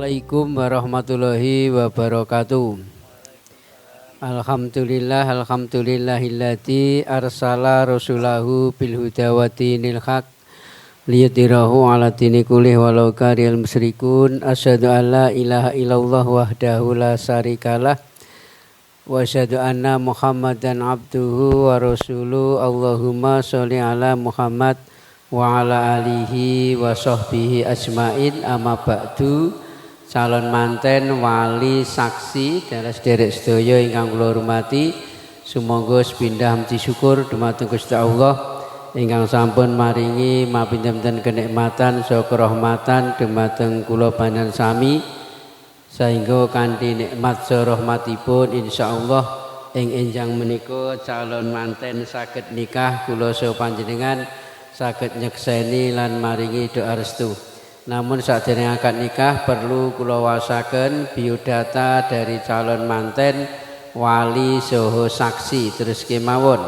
Assalamualaikum warahmatullahi wabarakatuh. Alhamdulillahilladzi arsala rasulahu bil huda wa dinil haq liyudhhirahu 'ala dini kullih walau karihal musyrikun. Asyhadu an la ilaha illallah wahdahu la syarikalah wa asyhadu anna Muhammadan abduhu wa rasuluhu. Allahumma sholli ala Muhammad wa ala alihi wa sahbihi ajmain. Amma ba'du. Calon manten, wali, saksi, dalah sederek sedaya ingkang kula hormati, sumangga sepindhah muji syukur dumateng Gusti Allah ingkang sampun maringi mapinten kenikmatan saha rahmatan dumateng kula panjenengan sami, sehingga kanthi nikmat saha rahmatipun insyaallah ing enjang menika calon manten saged nikah kula saha panjenengan saged nyekseni lan maringi doa restu. Namun sadereng akad nikah perlu kula wasaken biodata dari calon manten, wali saha saksi. Terus kemawon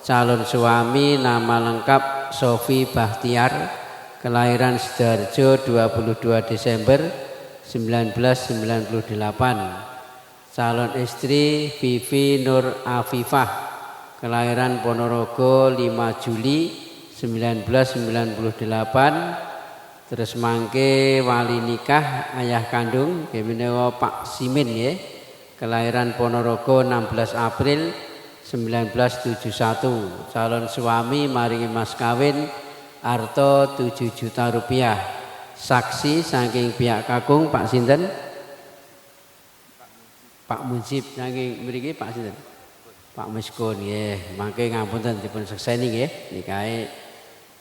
calon suami nama lengkap Sofi Bahtiar, kelahiran Sidoarjo 22 Desember 1998. Calon istri Vivi Nur Afifah, kelahiran Ponorogo 5 Juli 1998. Terus mangke wali nikah ayah kandung menika Pak Simin ya, kelahiran Ponorogo 16 April 1971. Calon suami maringi mas kawin arta 7 juta rupiah. Saksi saking pihak kakung Pak sinten? Pak Mujib saking mriki Pak sinten? Pak Miskun nggih. Mangke ngapunten dipun sekseni nggih nikahe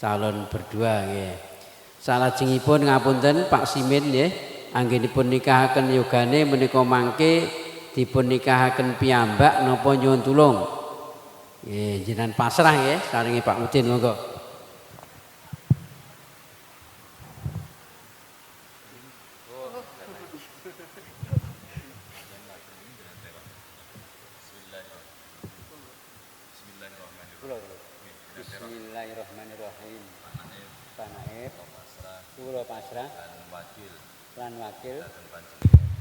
calon berdua nggih. Salajengipun ngapunten Pak Simin nggih, anggenipun nikahaken yogane menika mangke dipun nikahaken piyambak napa nyuwun tulung. Nggih, jenengan pasrah nggih saringi Pak Mudin monggo. Bismillahirrahmanirrahim. Panaib kula pasrah lan wakil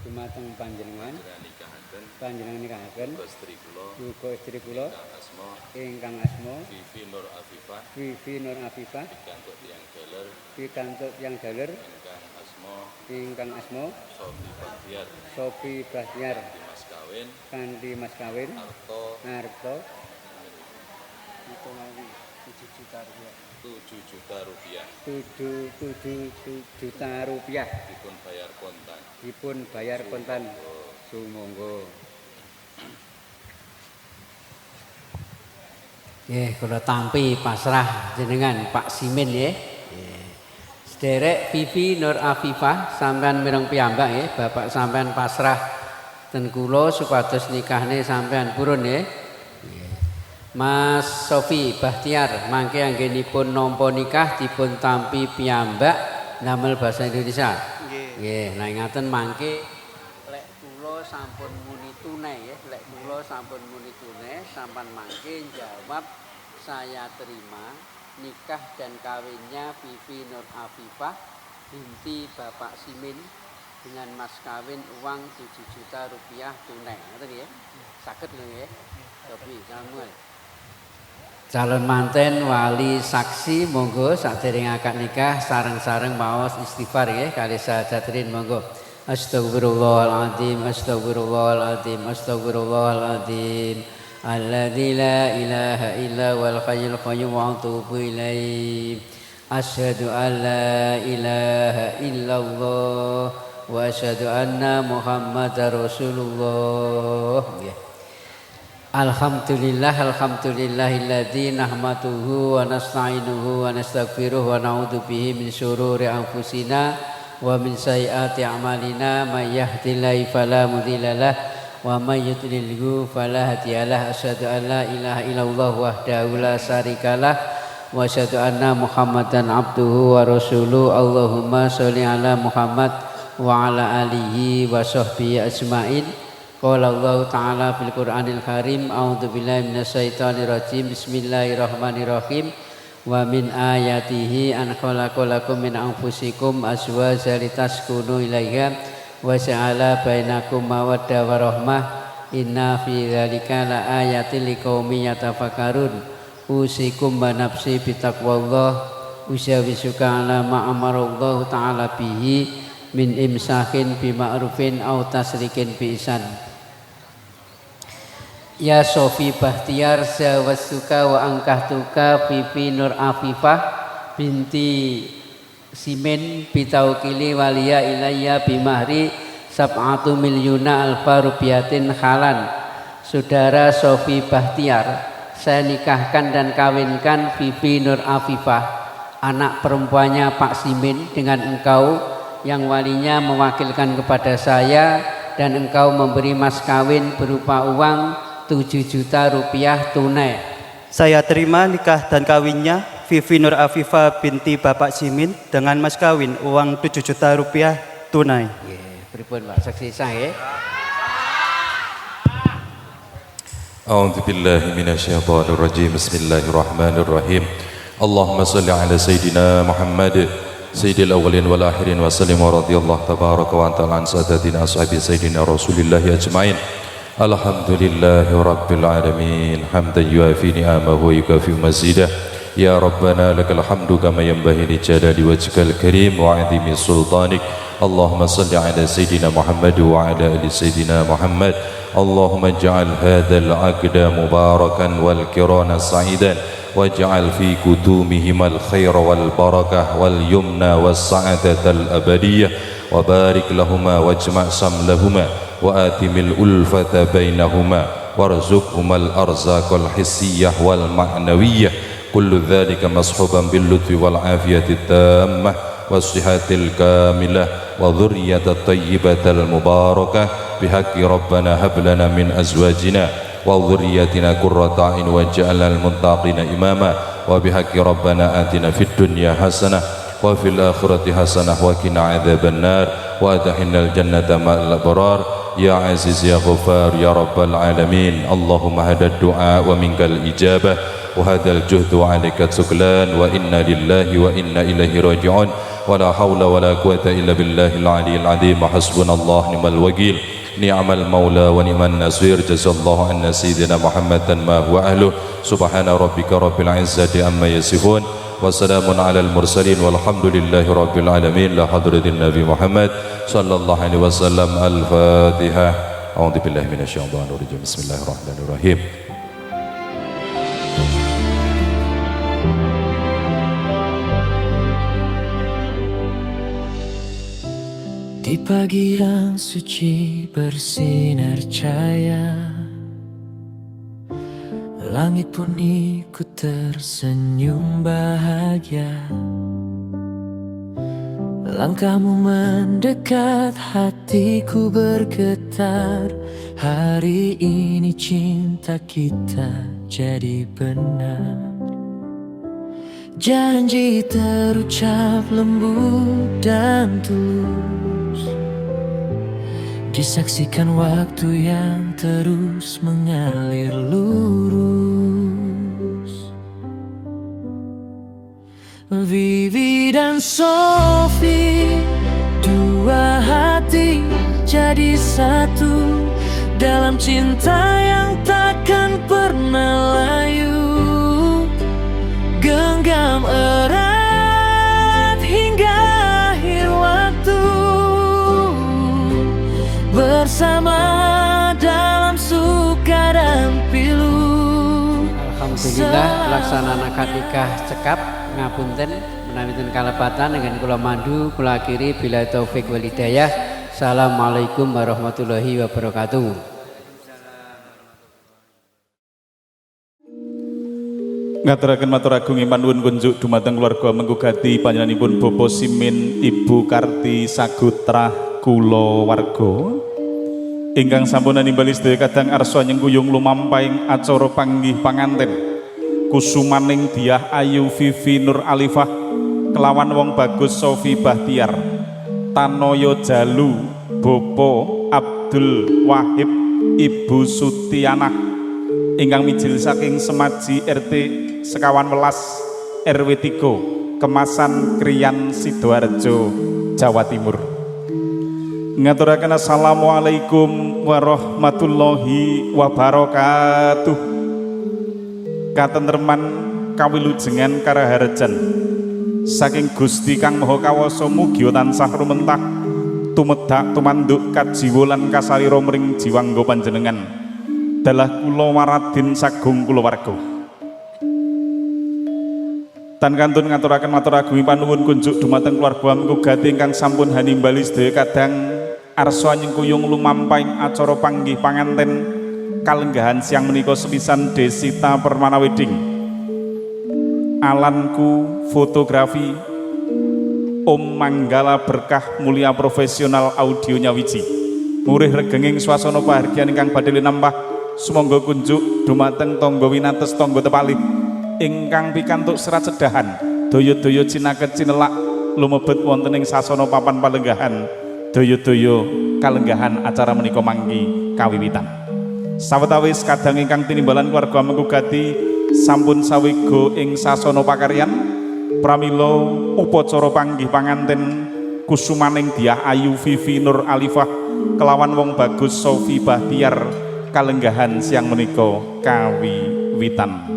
dumateng panjenengan panjenengan nikahaken uga istri kula ingkang asma Vivi Nur Afifah pikantuk tiyang daler ingkang asma Sofi Bahtiar kanthi mas kawin arta 7 juta rupiah dipun bayar kontan sumangga. Nggih kula tampi pasrah jenengan Pak Simin nggih. Sederek Vivi Nur Afifah sampean mireng piyambak nggih, bapak sampean pasrah ten kula supados nikahne sampean purun nggih. Mas Sofi Bahtiar mangke anggenipun nampa nikah dipun tampi piyambak damel basa Indonesia. Nggih, nah ngaten mangke lek kula sampun muni tunai ya, lek kula sampun muni tunai sampean mangke jawab saya terima nikah dan kawinnya Vivi Nur Afifah binti Bapak Simin dengan mas kawin uang 7 juta rupiah tunai. Ngoten nggih. Saged lho nggih. Sofi, samuel. Calon manten, wali, saksi, monggo sadereng akad nikah sareng-sareng maos istighfar nggih kalih sadhatrin monggo. Astagfirullahaladzim, astagfirullahaladzim, astagfirullahaladzim. Alladzi la ilaha illa wal hayyul qayyum wa atubu ilaihi. Asyhadu an la ilaha illallah wa asyhadu anna Muhammadar Rasulullah. Alhamdulillahilladzi nahmaduhu wa nasta'inuhu wa nastaghfiruh wa na'udzu bihi min syururi anfusina wa min sayyiati a'malina may yahdihillahu fala mudhillalah wa may yudlilhu fala hadiyalah. Asyhadu an la ilaha illallah wahdahu la syarikalah wa asyhadu anna Muhammadan abduhu wa rasuluhu. Allahumma sholli ala Muhammad wa ala alihi wa sahbihi ajmain. Qala Allah Ta'ala fil Qur'anil Karim, a'udzu billahi minasyaitonir rajim. Bismillahirrahmanirrahim. Wa min ayatihi an khalaqalakum min anfusikum azwajan litaskunu ilaiha wa ja'ala bainakum mawaddah wa rahmah inna fi dzalika la ayatil liqaumin yatafakkarun usikum wa nafsi bitaqwallah usawisuka ala ma amarallahu ta'ala bihi min imsakin bima'rufin au tasrikin bi ihsan. Ya Sofi Bahtiar zawasuka wa angkahtuka Fifi Nur Afifah binti Simin bitaukili waliya ilayya bimahri 7 milyuna alfa rupiatin halan. Saudara Sofi Bahtiar, saya nikahkan dan kawinkan Fifi Nur Afifah, anak perempuannya Pak Simin, dengan engkau yang walinya mewakilkan kepada saya, dan engkau memberi mas kawin berupa uang 7 juta rupiah tunai. Saya terima nikah dan kawinnya Fifi Nur Afifah binti Bapak Simin dengan mas kawin uang 7 juta rupiah tunai. Pripun Pak saksi sah nggih. A'udzu billahi minasyaitonir rajim. Bismillahirrahmanirrahim. Allahumma shalli ala sayidina Muhammad sayyidil awwalin wal akhirin wa sallim wa radhiyallahu tabaraka wa ta'ala an sadatina ashabi sayyidina Rasulillah ajmain. Alhamdulillahi rabbil alamin hamdan yuafi ni'amahu wa yukafi mazidah. Ya Rabbana lakal hamdu kama yanbaghi li jalali wajhikal karim wa 'azimi sultanik. Allahumma salli ala sayyidina Muhammad wa ala ali sayyidina Muhammad. Allahumma ij'al hadzal 'aqda mubarakan wal kirana sa'idan waj'al fi kutumihim al khair wal barakah wal yumna was sa'adatal abadiyah wa barik lahumma wajma' samlahuma وآتم الألفة بينهما وارزقهما الأرزاق الحسية والمعنوية كل ذلك مصحوبا باللطف والعافية التامة والصحة الكاملة وذرية الطيبة المباركة بحق ربنا هب لنا من أزواجنا وذريتنا قرة أعين واجعلنا للمتقين إماما وبحق ربنا آتنا في الدنيا حسنة وفي الآخرة حسنة وقنا عذاب النار وأدخلنا الجنة مع الأبرار يا عزيز يا غفار يا رب العالمين. اللهم هذا الدعاء ومنك الإجابة وهذا الجهد وعليك السكلان وإنا لله وإنا إليه راجعون ولا حول ولا قوة إلا بالله العلي العظيم. حسبنا الله نعم الوكيل نعم المولى ونعم النصير. جزا الله عنا سيدنا محمد ما هو أهله. سبحان ربك رب العزة عما يصفون وسلام على المرسلين والحمد لله رب العالمين. لا حضرة النبي محمد صلى الله عليه وسلم. الفاتحة. أعوذ بالله من الشيطان الرجيم. بسم الله الرحمن الرحيم. Di pagi yang suci bersinar cahaya, langit pun ikut tersenyum bahagia. Langkahmu mendekat, hatiku bergetar. Hari ini cinta kita jadi benar. Janji terucap lembut dan tulus, disaksikan waktu yang terus mengalir lurus. Vivi dan Sofi, dua hati jadi satu dalam cinta yang takkan pernah layu. Genggam erat hingga akhir waktu, bersama dalam suka dan pilu. Alhamdulillah pelaksanaan akad nikah cekap ngapunten menawi kalepatan dengan kula mandu kula akhiri bila taufik wal hidayah. Assalamualaikum warahmatullahi wabarakatuh. Ngaturaken matur agung iman nuwun kunjuk dumateng keluarga menggugati panjenenganipun Bapak Simin Ibu Karti Sagutra kulawarga ingkang sampun nimbali sedaya kadang arsa nyengguyung lumampahing acara panggih panganten kusumaning Diah Ayu Fifi Nur Alifah kelawan wong bagus Sofi Bahtiar Tanoyo Jalu Bopo Abdul Wahib Ibu Sutianah ingkang mijil saking Semaji RT sekawan welas RW 3 Kemasan Kriyan Sidoarjo Jawa Timur. Ngaturaken assalamualaikum warahmatullahi wabarakatuh. Katentreman kawilujengan karaharjan saking Gusti Kang Maha Kawasa mugi tansah rumentah tumedak tumanduk kajiwa lan kasalira mring jiwangga panjenengan. Dalah kula waradin sagung kulawarga. Tan kantun ngaturaken matur agunging panuwun kunjuk dumateng keluarga mugati ingkang sampun hanimbali sedaya kadang arsa nyengkuyung lumampahing acara panggih panganten kalenggahan siang menika sepisan Desita Permana Wedding. Alanku fotografi Om Manggala Berkah Mulia Profesional Audio Nyawiji. Murih regenging swasana pahargyan ingkang badhe linambah sumangga kunjuk dumateng tangga winates tangga tepalih ingkang pikantuk serat sedahan daya-daya cinaket cinelak lumebet wonten ing sasana papan palenggahan daya-daya kalenggahan acara menika manggi kawiwitan. Sawetawis kadang ingkang tinimbalan keluarga menggugati sampun sawega ing sasana pakaryan pramila upacara panggih panganten kusumaning Diah Ayu Vivi Nur Alifah kelawan wong bagus Sofi Bahtiar kalenggahan siang menika kawiwitan.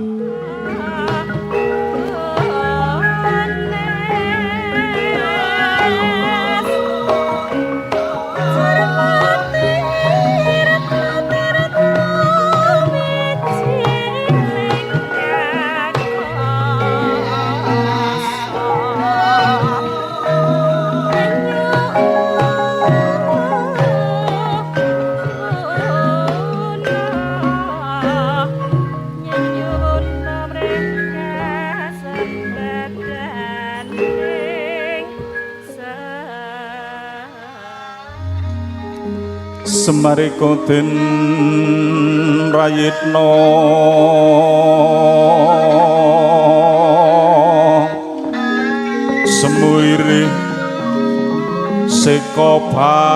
Semarika den rayitna semuire seka Bali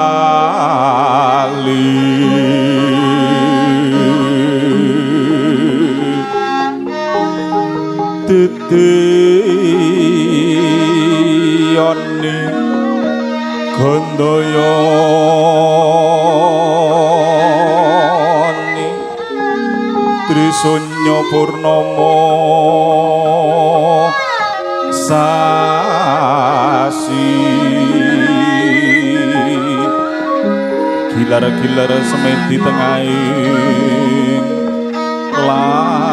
titiyani gandaya Trisanya Purnama sasi gilar-gilar semedi tengahing latar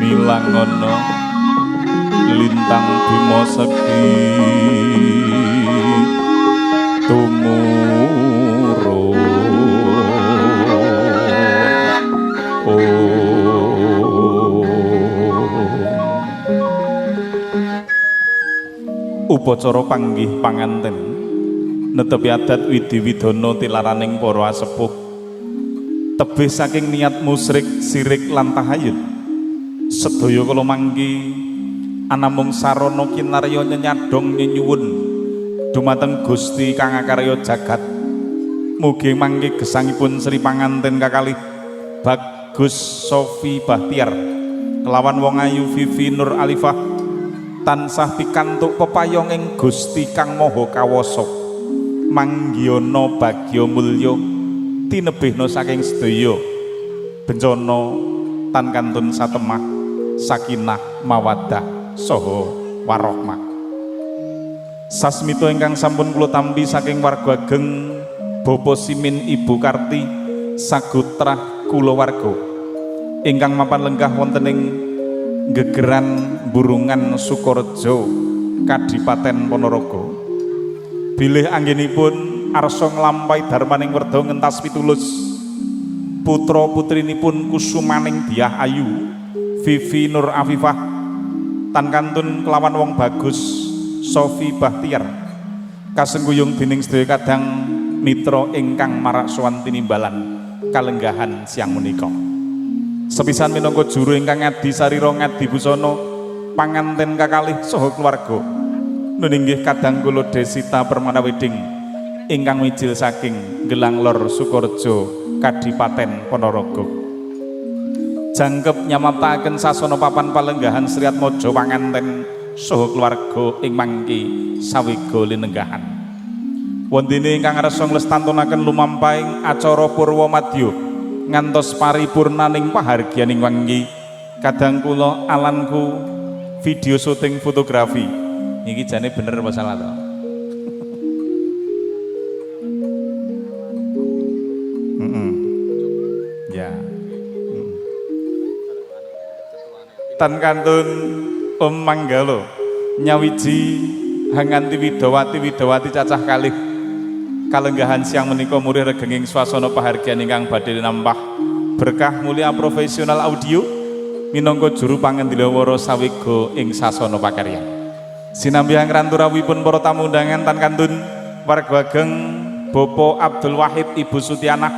milangono lintang bima sekti upacara panggih panganten netepi adat widiwidana tilaraning para sepuh tebih saking niat musyrik sirik lan tahayul sedaya kala mangki anamung sarana kinarya nyanyadong nyuwun dumateng Gusti kang akarya jagat mugi mangki gesangipun Sri panganten kakalih Bagus Sofi Bahtiar kelawan wong ayu Vivi Nur Alifah tansah pikantuk pepayong ing Gusti Kang Maha Kawasa manggiyana bagya mulya tinebihna saking sedaya bencana tan kantun satemah sakinah mawaddah saha warahmah. Sasmita ingkang sampun kula tampi saking warga ageng Bapa Simin Ibu Karti sagutrah kulawarga ingkang mapan lenggah wonten ing Gegeran Burungan Sukorejo Kadipaten Ponorogo bilih anggenipun arsa nglampahi darmaning werda ngentas pitulus putra putrinipun kusumaning Diah Ayu Vivi Nur Afifah tan kantun kelawan wong bagus Sofi Bahtiar kasengguyung dening sedaya kadang mitra ingkang marak sowan tinimbalan kalenggahan siang menika. Sepisan minangka juru ingkang ngadi sarira ngadi busana panganten kakalih saha keluarga nuninggih kadang kula Desita Permana Wedding ingkang mijil saking Gelang Lor Sukorejo Kadipaten Ponorogo jangkep nyamaptaken sasana papan palenggahan Sriatmaja panganten saha keluarga ing mangke sawiga linenggahan. Wondene ingkang ngarsa nglestantunaken lumampahing acara purwa madya ngantos paripurnaning pahargyaning wangi kadang kula alanku video syuting fotografi. Iki jane bener apa salah to? Ya. Tan kantun Om Manggalo nyawiji hanganti widawati cacah kalih kalenggahan siang menika murih regenging swasana pahargyan ingkang badhe nambah berkah mulia profesional audio minangka juru pangendilawara sawiga ing sasana pakaryan. Sinambi ngranturawipun para tamu undangan tan kantun warga ageng Bapak Abdul Wahid Ibu Sutianah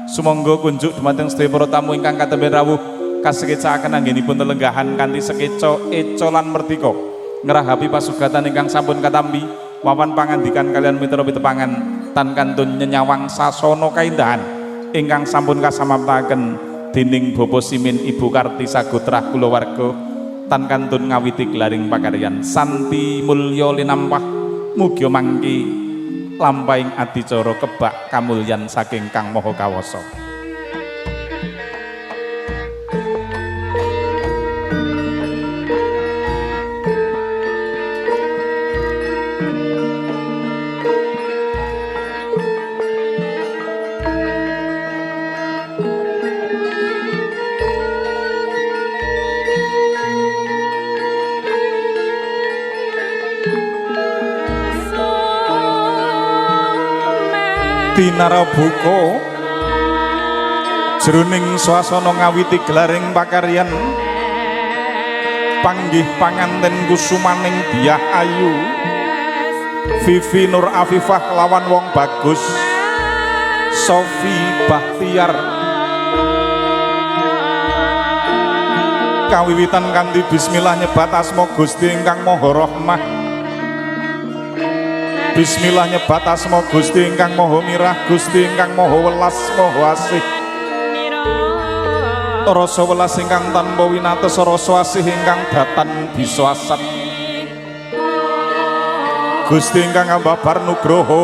sumangga kunjuk dumateng sedaya para tamu ingkang katemben rawuh kasekecakaken anggenipun telenggahan kanthi sekeca ecolan mertika ngrahapi pasugatan ingkang sampun katampi wawan pangandikan kalian mitra pitepangan tan kantun nyenyawang sasana kaindahan ingkang sampun kasamaptaken dening Bapak Simin Ibu Karti Sagutrah kulawarga tan kantun ngawiti gelaring pakaryan santi mulya linampah mugia mangke lampahing adicara kebak kamulyan saking Kang Maha Kawasa. Tinarabuka jroning swasana ngawiti gelaring pakaryan panggih panganten kusumaning Diah Ayu Vivi Nur Afifah lawan Wong Bagus Sofi Bahtiar kawiwitan kanthi bismillah nyebat asma Gusti ingkang Maha Rahmah. Bismillah nyebat asma Gusti ingkang Maha Mirah, Gusti ingkang Maha Welas Maha Asih. Rasa welas ingkang tanpa winates, rasa asih ingkang datan bisa asat. Gusti ingkang ambabar nugroho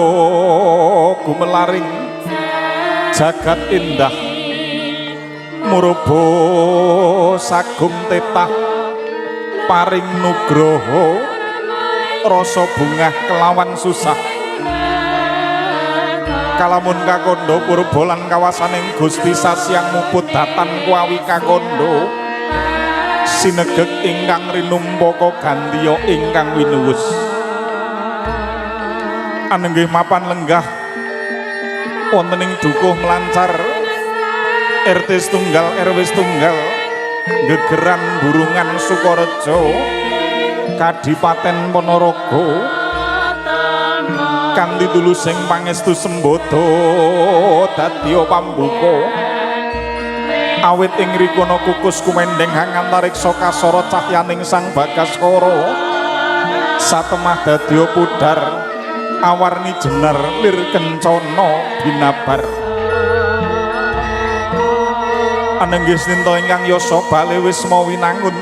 gumelaring jagat indah murubo sagung tetah paring nugroho rasa bungah kelawan susah kalamun kakondo purba lan kawasaning Gusti sasyang muput datan kuawi kakondo sinegek ingkang rinumpaka gantiya ingkang winuwus anenggih mapan lenggah wontening dukuh melancar RT setunggal RW setunggal gegeran burungan Sukorejo Kadipaten Ponorogo kanthi tulusing pangestu sembodo dadya pambuka awit ing rikana kukus kumendeng hangantariksa kasara cahyaning Sang Bagaskara satemah dadya pudar awarni jenar lir kencana binabar anenggih sinta ingkang yasa bale wisma winangun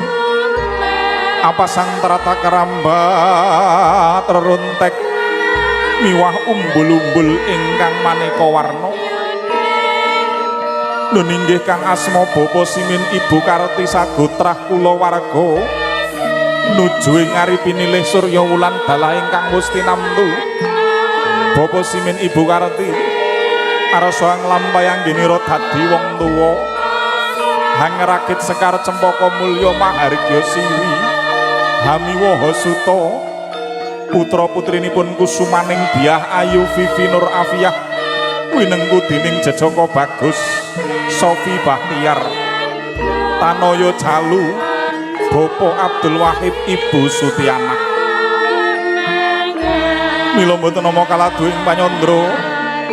apa sang terata kerambat reruntek miwah umbul-umbul ingkang maneka warna lho ninggih kang asma Bapak Simin Ibu Karti Sagutrah kulawarga nuju ing aripinilih surya wulan dalah ingkang musti namtu Bapak Simin Ibu Karti arsa nglampahing ginira dadi wong tuwa hangrakit sekar cempaka mulya mahargya siwi Hamiwaha Suta putra putrinipun kusumaning Diah Ayu Vivi Nur Afiyah winengku dening Jejaka Bagus Sofi Bahtiar Tanoyo Jalu Bapak Abdul Wahid Ibu Sutianah mila mboten nama kaladu ing panyandra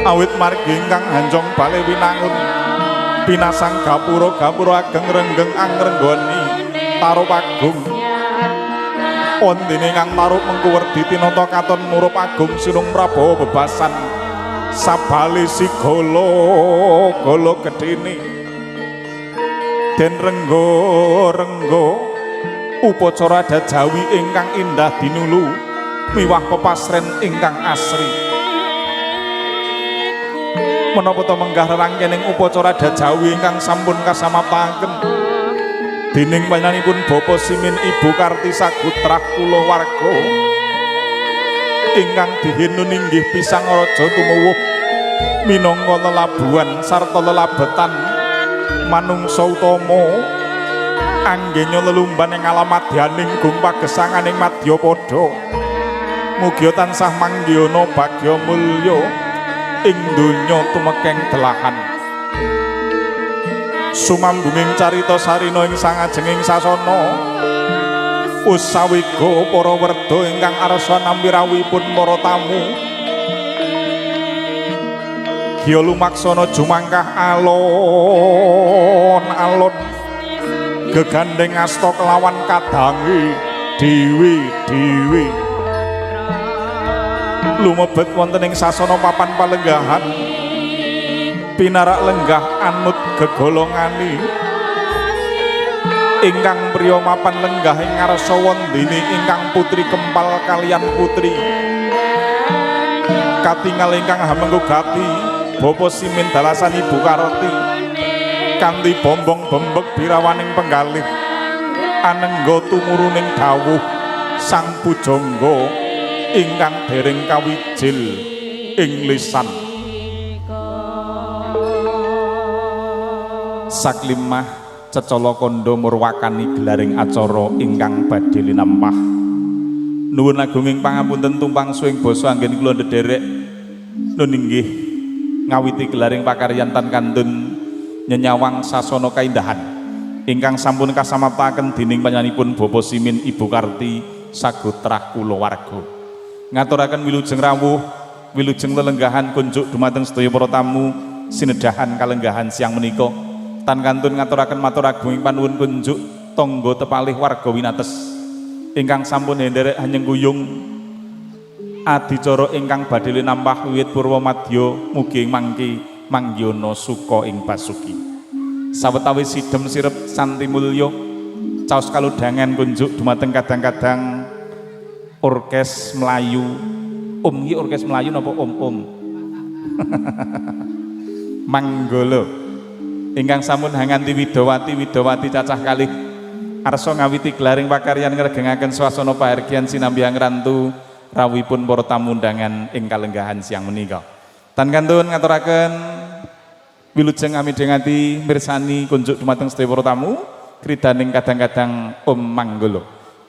awit margi ingkang hanjong bale winangun pinasang gapura ageng renggeng angrenggoni tarup agung ondene kang maruk mengkuwerdi tinata katon murup agung sinung Prabowo bebasan sabali sigala gala gedene den renggo upacara adat Jawi ingkang indah dinulu miwah pepasren ingkang asri. Menapa to menggah rerangkening upacara adat Jawi ingkang sampun kasamaptaken dening panjenenganipun Bapak Simin Ibu Karti Sagutrah kulawarga ingkang dihinun inggih pisang raja tumuwuh minangka lelabuhan sarta lelabetan manungsa utama anggenya lelumban ing alamadyaning gung pagesanganing Madyapada. Mugia tansah manggiyana bagya mulya ing donya tumekeng delahan. Sumambunging carita sarina ing sangajenging sasana usawiga para werda ingkang arsa nampi rawuhipun para tamu giya lumaksana jumangkah alon-alon gegandeng asta kelawan kadange dhewe-dhewe lumebet wonten ing sasana papan palenggahan pinarak lenggah anut gegolongane ingkang priya mapan lenggah ing ngarsa wondene ingkang putri kempal kaliyan putri katingal ingkang hamenggugati Bapak Simin dalasan Ibu Karti kanthi bombong-bembek birawaning penggalih anengga tumuruning dawuh sang pujangga ingkang dereng kawijil ing lisan saklimah cecala kandha murwakani gelaring acara ingkang badhe linampah nuwun agunging pangapunten tumpang suwing basa anggen kula ndederek nun inggih ngawiti gelaring pakaryan tan kantun nyenyawang sasana kaindahan ingkang sampun kasamaptaken dening panjenenganipun Bapak Simin Ibu Karti Sagutrah kulawarga. Ngaturaken wilujeng rawuh, wilujeng lelenggahan kunjuk dumateng sedaya para tamu sinedahan kalenggahan siang menika. Tan kantun ngaturaken matur agunging panuwun kunjuk tangga tepalih warga winates ingkang sampun henderek hanyengkuyung adicara ingkang badhe linampah wiwit purwa madya mugi mangke manggiyana suka ing basuki. Sawetawis sidhem sirep santi mulya caos kaludhangan kunjuk dumateng kadang-kadang orkes Melayu. Iki orkes Melayu napa om? Manggala ingkang sampun hanganti widawati cacah kalih arsa ngawiti gelaring pakaryan ngregengaken swasana pahargyan sinambi ngrantu rawuhipun para tamu undangan ing kalenggahan siang menika. Tan kantun ngaturaken wilujeng amidengati mirsani kunjuk dumateng sedaya para tamu kridaning kadang-kadang Om Manggala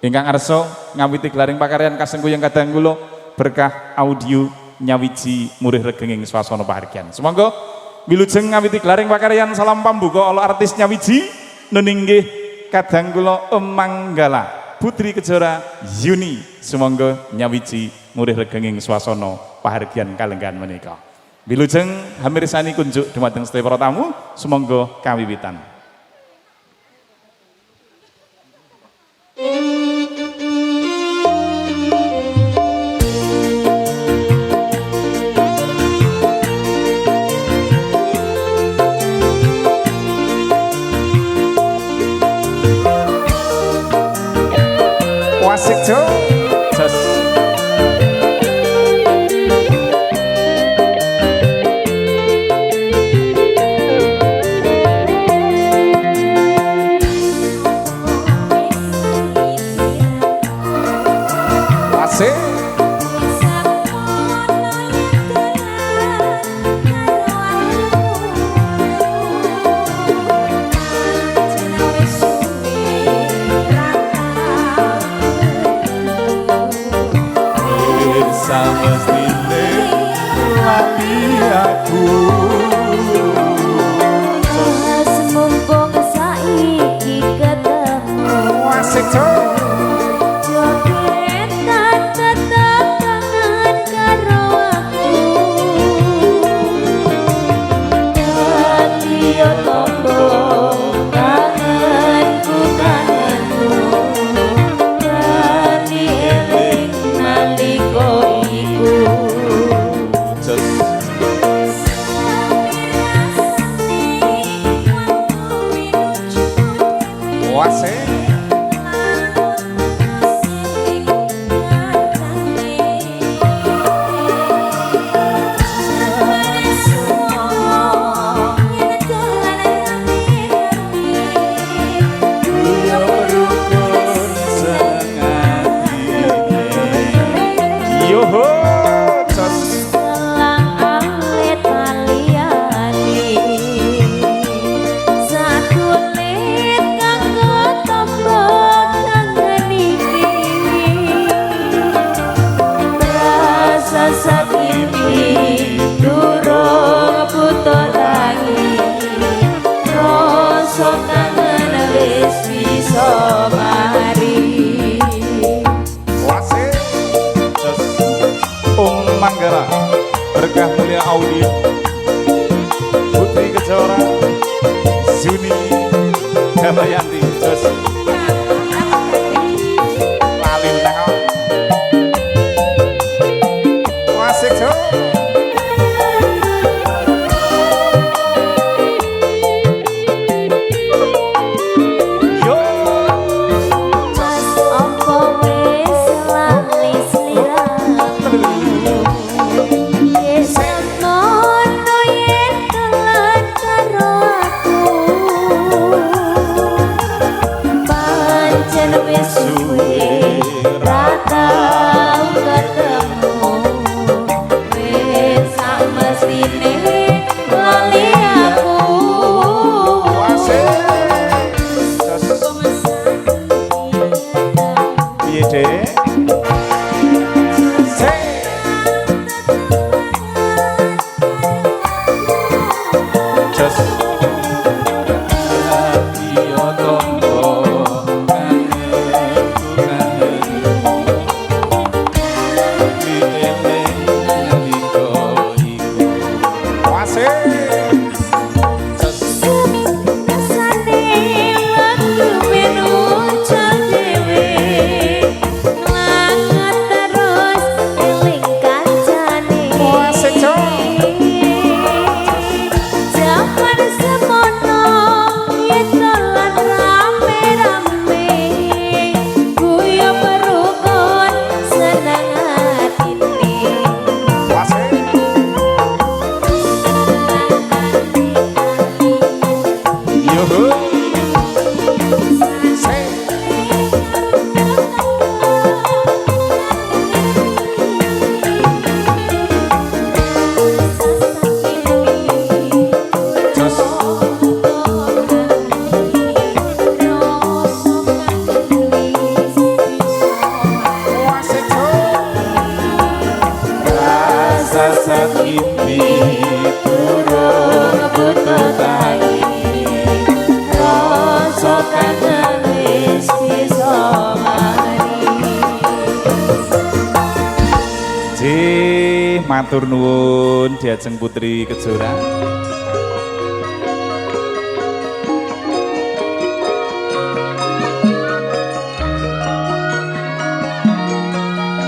ingkang arsa ngawiti gelaring pakaryan kasengkuyung kadang kula berkah audio nyawiji murih regenging swasana pahargyan. Sumangga wilujeng ngawiti gelaring pakaryan salam pambuka ala artis nyawiji nun inggih kadang kula Om Manggala Putri Kejora Yuni sumangga nyawiji murih regenging swasana pahargyan kalenggahan menika. Wilujeng hamirsani kunjuk dumateng sedaya para tamu sumangga kawiwitan. Wasik jo jos Berkah Mulia Audio Putri Kejora Zuni Damayanti Jos Lalil Nangau Wasik Jo matur nuwun Diajeng Putri Kejora.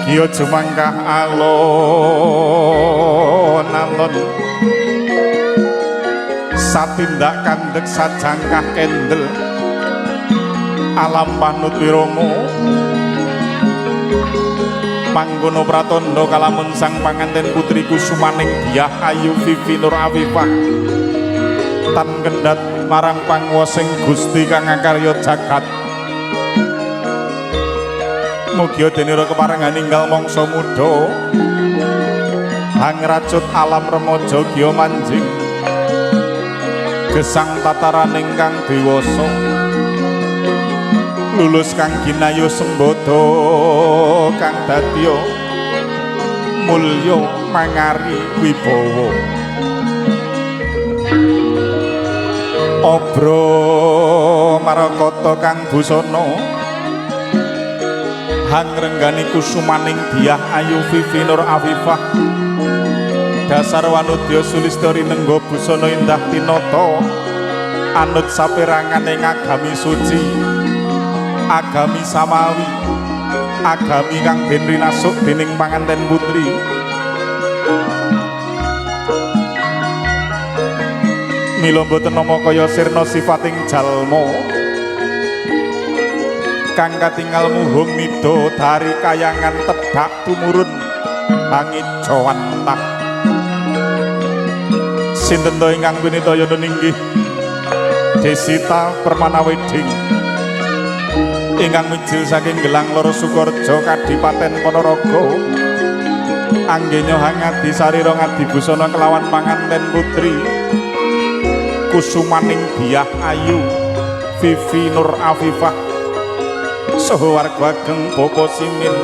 Kiyo jumangkah alon-alon satindak kandhek sajangkah kendel alam panut wiromo manggono pratandha kalamun sang panganten putri kusumaning Dyah Ayu Vivi Nur Afifah tan kendhat marang panguwasing Gusti kang ngakarya jagat. Mugi denira keparengan ninggal mangsa muda hangracut alam remaja giya manjing gesang tataran ingkang dewasa lulus kang ginayu sembada kang dadya mulya mangari wibawa obro marakata kang busana hangrenggani kusumaning Dyah Ayu Vivi Nur Afifah dasar wanudya sulistya rinengga busana indah tinata anut saperangan ing agami suci agami samawi agami kang den rinasuk dening panganten putri mila boten nama kaya sirna sifating jalma kang katingal muhung mido dari kayangan tebak tumurun hangijawan mentah sinten to ingkang winitaya ninggih Desita Permana Wedding ingkang mijil saking Gelang Loro Sukorejo Kadipaten Ponorogo anggenya hangadi sarira ngadi busana kelawan panganten putri kusumaning Dyah Ayu Vivi Nur Afifah saha warga ageng Bapa Simin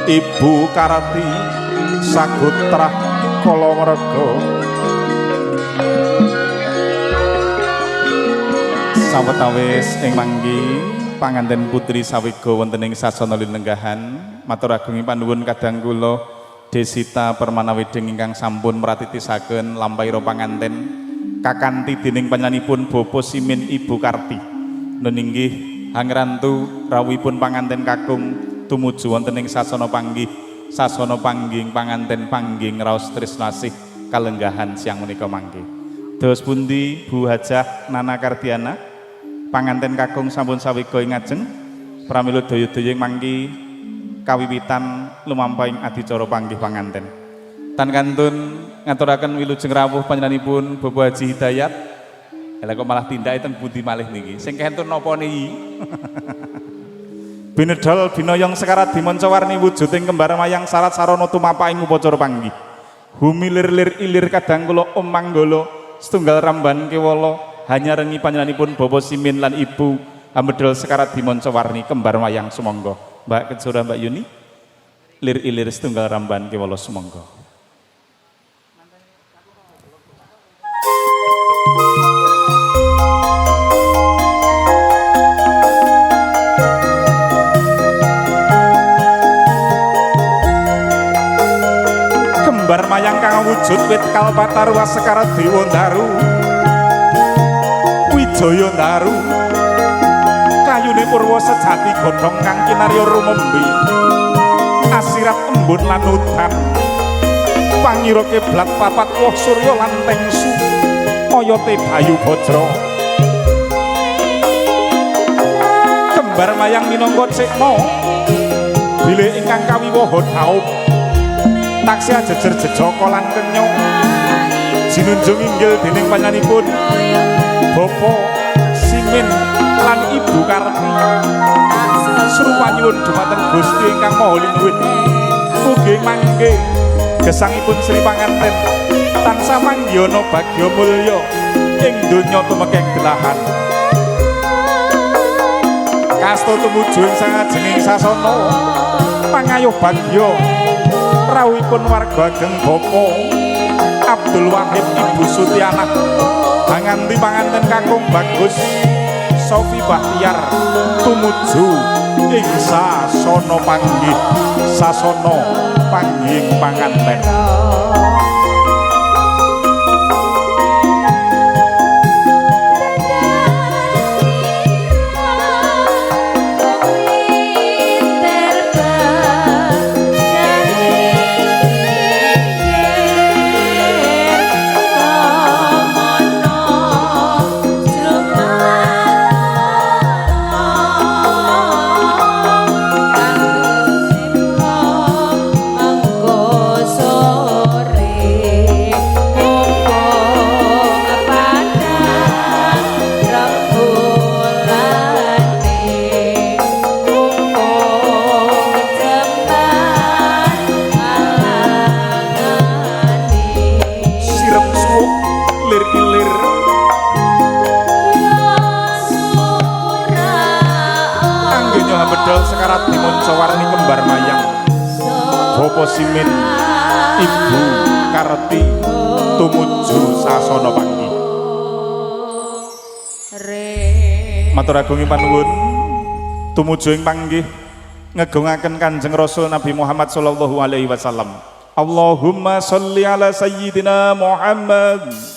Ibu Karati Sagutrah Kalawarga sawetawis ing manggi panganten putri sawiga wonten ing sasana lelenggahan matur agunging panuwun kadang kula Desita Permana Wedeng ingkang sampun mratitisaken lampaira panganten kakanthi dening panjenenganipun Bapak Simin Ibu Karti. Nun inggih hangrantu rawuhipun panganten kakung tumuju wonten ing sasana panggih panganten panggih raos tresnasih kalenggahan siang menika mangke. Dados pundi Bu Hajah Nana Kardiana panganten kakung sampun sawega ing ngajeng pramila daya-daya mangki kawiwitan lumampahing adicara panggih panganten. Tan kantun ngaturaken wilujeng rawuh panjenenganipun Bapak Haji Hidayat. Lha kok malah tindake teng pundi malih niki? Sing kentun napa niki? Binedol binoyong sekarat dimanca warni wujuding kembar mayang syarat sarana tumapaking upacara panggih. Humilir-lir ilir kadang kula Om Manggala setunggal ramban kewala hanya rengi panjenenganipun Bapak Simin lan Ibu ambedol sekarat dimanca warni kembar mayang sumangga. Mbak Ketsura Mbak Yuni lir ilir setunggal ramban kewala sumangga. Kembar mayang kang wujud wit kalpatar was sekarat dewa daru wijaya daru kayune purwa sejati godhong kang kinarya rumembi asirat embun lan udan pangira kiblat papat woh surya lan tengsu oyote bayu bajra kembar mayang minangka cikna bilih ingkang kawiwaha dhaup taksih jejer jejaka lan kenyong jinunjung inggil dening panjenenganipun Bapak Simin lan Ibu Karti srupanyuwun dhumateng Gusti ingkang Maha Linuwih mugi mangke gesangipun Sri Panganten tansah manggiyana bagya mulya ing donya tumekeng gelahan kasta tumuju ing sangajenging sasana pangayuh bagya rawuhipun warga ageng Bapak Abdul Wahid Ibu Sutianah panganti panganten kakung Bagus Sofi Bahtiar tumuju ing sasana panggih panganten. Sekarat dimanca warni kembar mayang Bapak Simin Ibu Karti tumuju sasana panggih. Matur agungipun panuwun tumuju ing panggih ngegungaken Kanjeng Rasul Nabi Muhammad sallallahu alaihi wasallam. Allahumma sholli ala sayyidina Muhammad.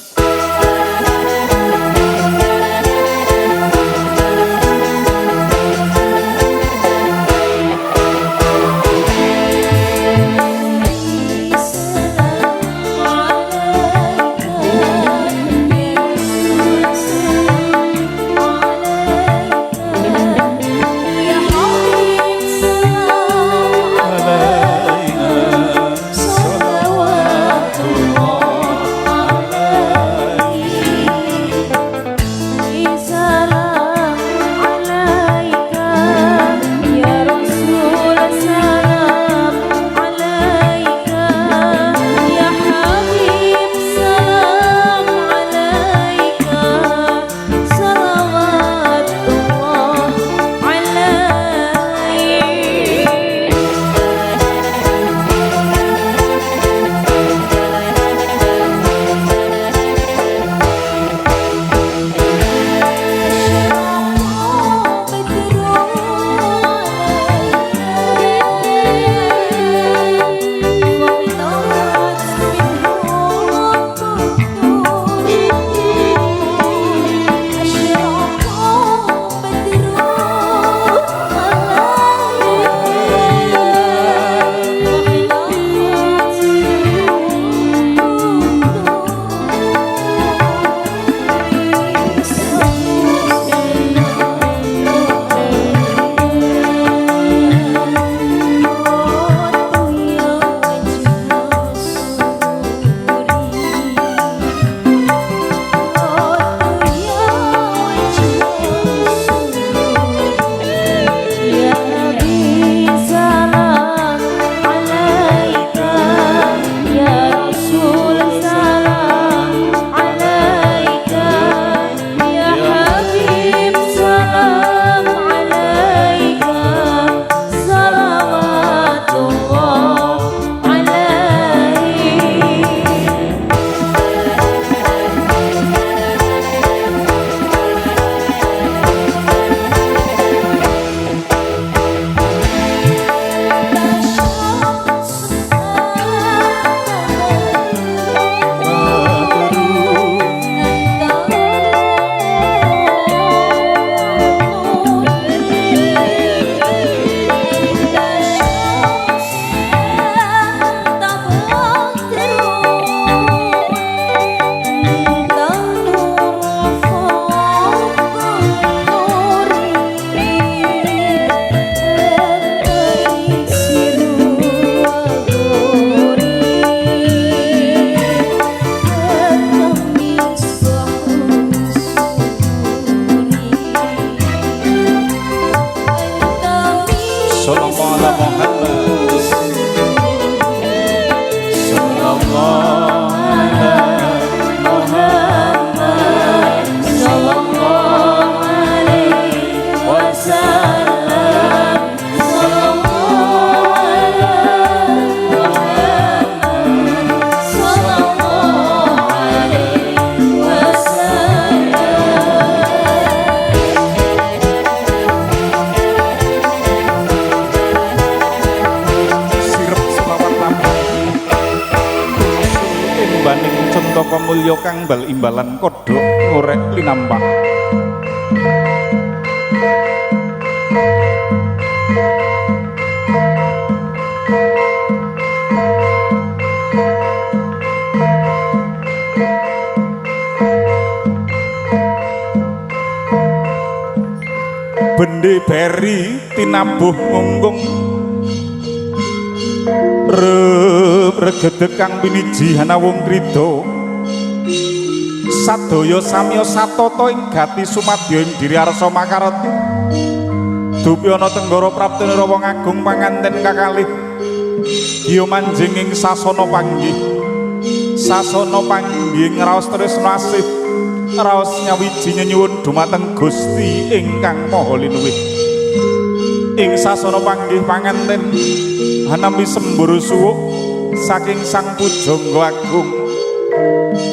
baning Contaka Mulya kang bal imbalan kodhok ngorek linampah. Bende beri tinabuh ngunggung regedeg kang piniji hanawung krida sadaya samya satata ing gati sumadya ing diri arsa makareti dupi ana tenggara praptene wong agung panganten kakalih giya manjing ing sasana panggih ngraos tresna asih raos nyawiji nyuwun dumateng Gusti ingkang Maha Linuwih. Ing sasana panggih panganten hanami sembur suwuk saking Sang Pujangga Agung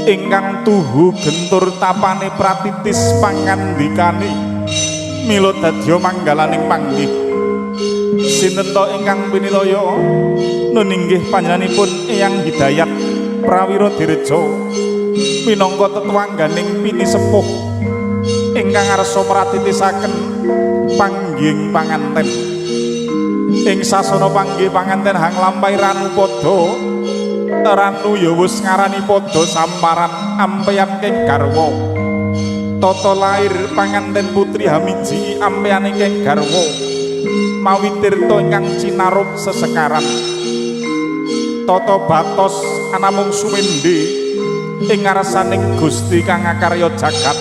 ingkang tuhu gentur tapane pratitis pangandikane mila dadya manggalaning panggih. Sinten ta ingkang pinilaya nun inggih panjenenganipun Eyang Hidayat Prawira Direja minangka tetuangganing pinisepuh ingkang arsa mratitisaken pangging panganten. Ing sasana panggih panganten hang lampahi ranu padha ranu ya wis ngarani padha samparan ampeyan keng garwa tata lair panganten putri Hamiji ampeyane keng garwa mawi tirta ingkang cinarup sesekaran tata batos anamung sumendhe ing ngarsaning Gusti kang ngakarya jagat.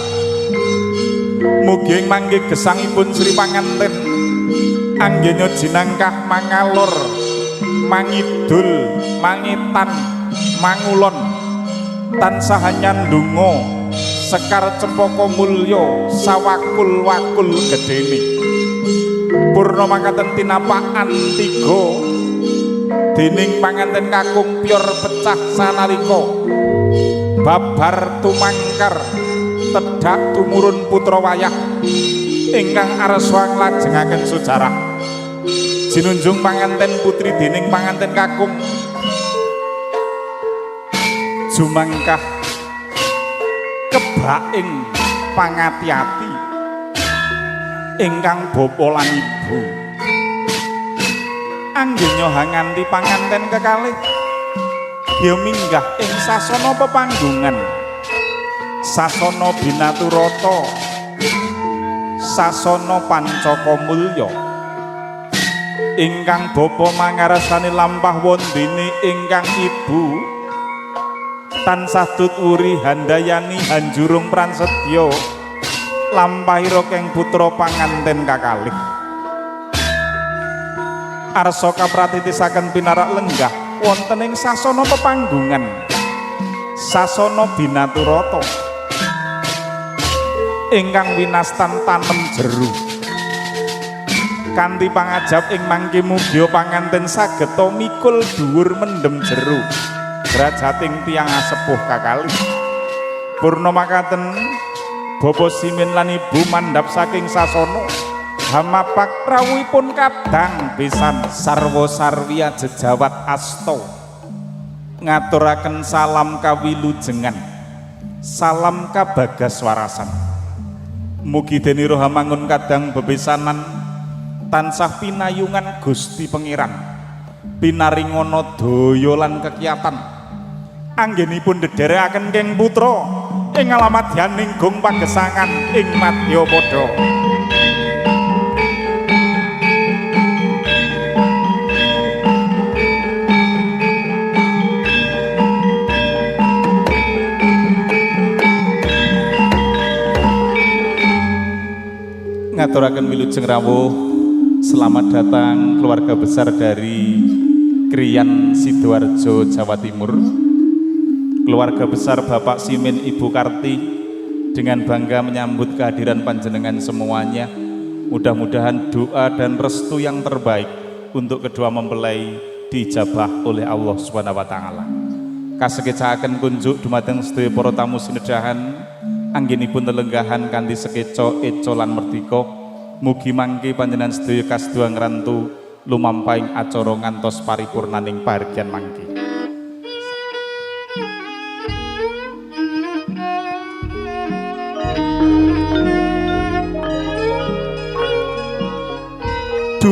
Mugi ing manggih gesangipun Sri panganten anggenya jinangkah mangalor mangidul mangitan mangulon tansah nyandunga sekar cempaka mulya sawakul-wakul gedene purna makaten tinapakan 3 dening panganten kakung pior pecah sanalika babar tumangkar tedak tumurun putra wayah ingkang arsa nglajengaken sejarah jinunjung panganten putri dening panganten kakung jumangkah kebaing pangati-ati ingkang bapa lan ibu anggenya hanganti panganten kekalih ya minggah ing sasana pepanggungan sasana Binaturata sasana Pancaka Mulya ingkang bapa mangarsani lampah wondene ingkang ibu tansah tuturi handayani hanjurung pransedya lampahira keng putra panganten kakalih arsa kapratitisaken pinarak lenggah wonten ing sasana pepanggungan sasana Binaturata ingkang winastan tanem jeru kanthi pangajab ing mangke mugi panganten sageta mikul dhuwur mendem jeru drajating tiyang asepuh kakalih purna makaten Bapa Simin lan Ibu mandhap saking sasana hamapak rawuhipun kadang pisan sarwa sarwiya jejawat asta ngaturaken salam kawilujengan salam kabagaswarasan mugi dene roh mangun kadang bebesanan tansah pinayungan Gusti Pangeran pinaringana daya lan kekiyatan anggenipun dedherekaken keng putra ing alamadyaning gung pagesangan ing Madyapada. Ngaturaken wilujeng rawuh selamat datang keluarga besar dari Kriyan Sidoarjo Jawa Timur, keluarga besar Bapak Simin Ibu Karti dengan bangga menyambut kehadiran panjenengan semuanya. Mudah-mudahan doa dan restu yang terbaik untuk kedua mempelai dijabah oleh Allah Subhanahu wa taala. Kasekecaken kunjuk dumateng sedaya para tamu sinedahan anggenipun lelenggahan kanthi sekeca eca lan merdika. Mugi mangke panjenengan sedaya kasedua ngrantu lumampahing acara ngantos paripurnaning pahargyan mangke.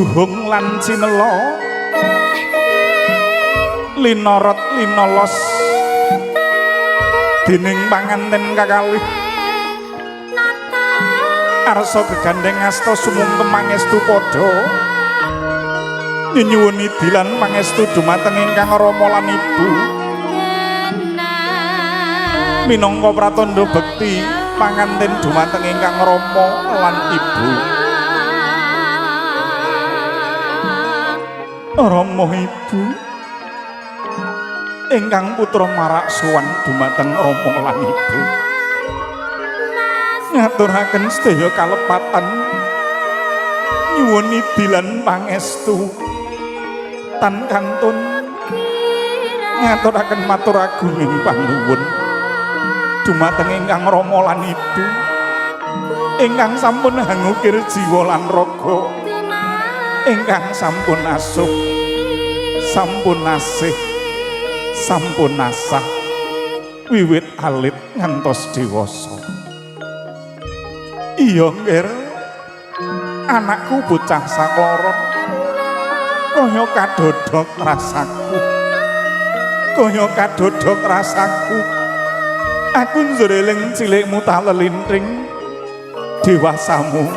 duhung lan cinela linorot linolos dening panganten kakalih arsa gegandeng asta sumungkem pangestu padha nyuwun idilan pangestu dumateng ingkang rama lan ibu minangka pratandha bekti panganten dumateng ingkang rama lan ibu. Rama ibu ingkang putra marak sowan dumateng Rama lan ibu ngaturaken sedaya kalepatan nyuwun idilan pangestu tan kantun ngaturaken matur agunging panuwun dumateng ingkang Rama lan ibu ingkang sampun hangukir jiwa lan raga ingkang sampun asuh sampun asih sampun asah wiwit alit ngantos dewasa. Iya nggir anakku bocah sakloron kaya kadodok rasaku kaya kadodok rasaku aku njreling cilikmu tak lelintring dewasamu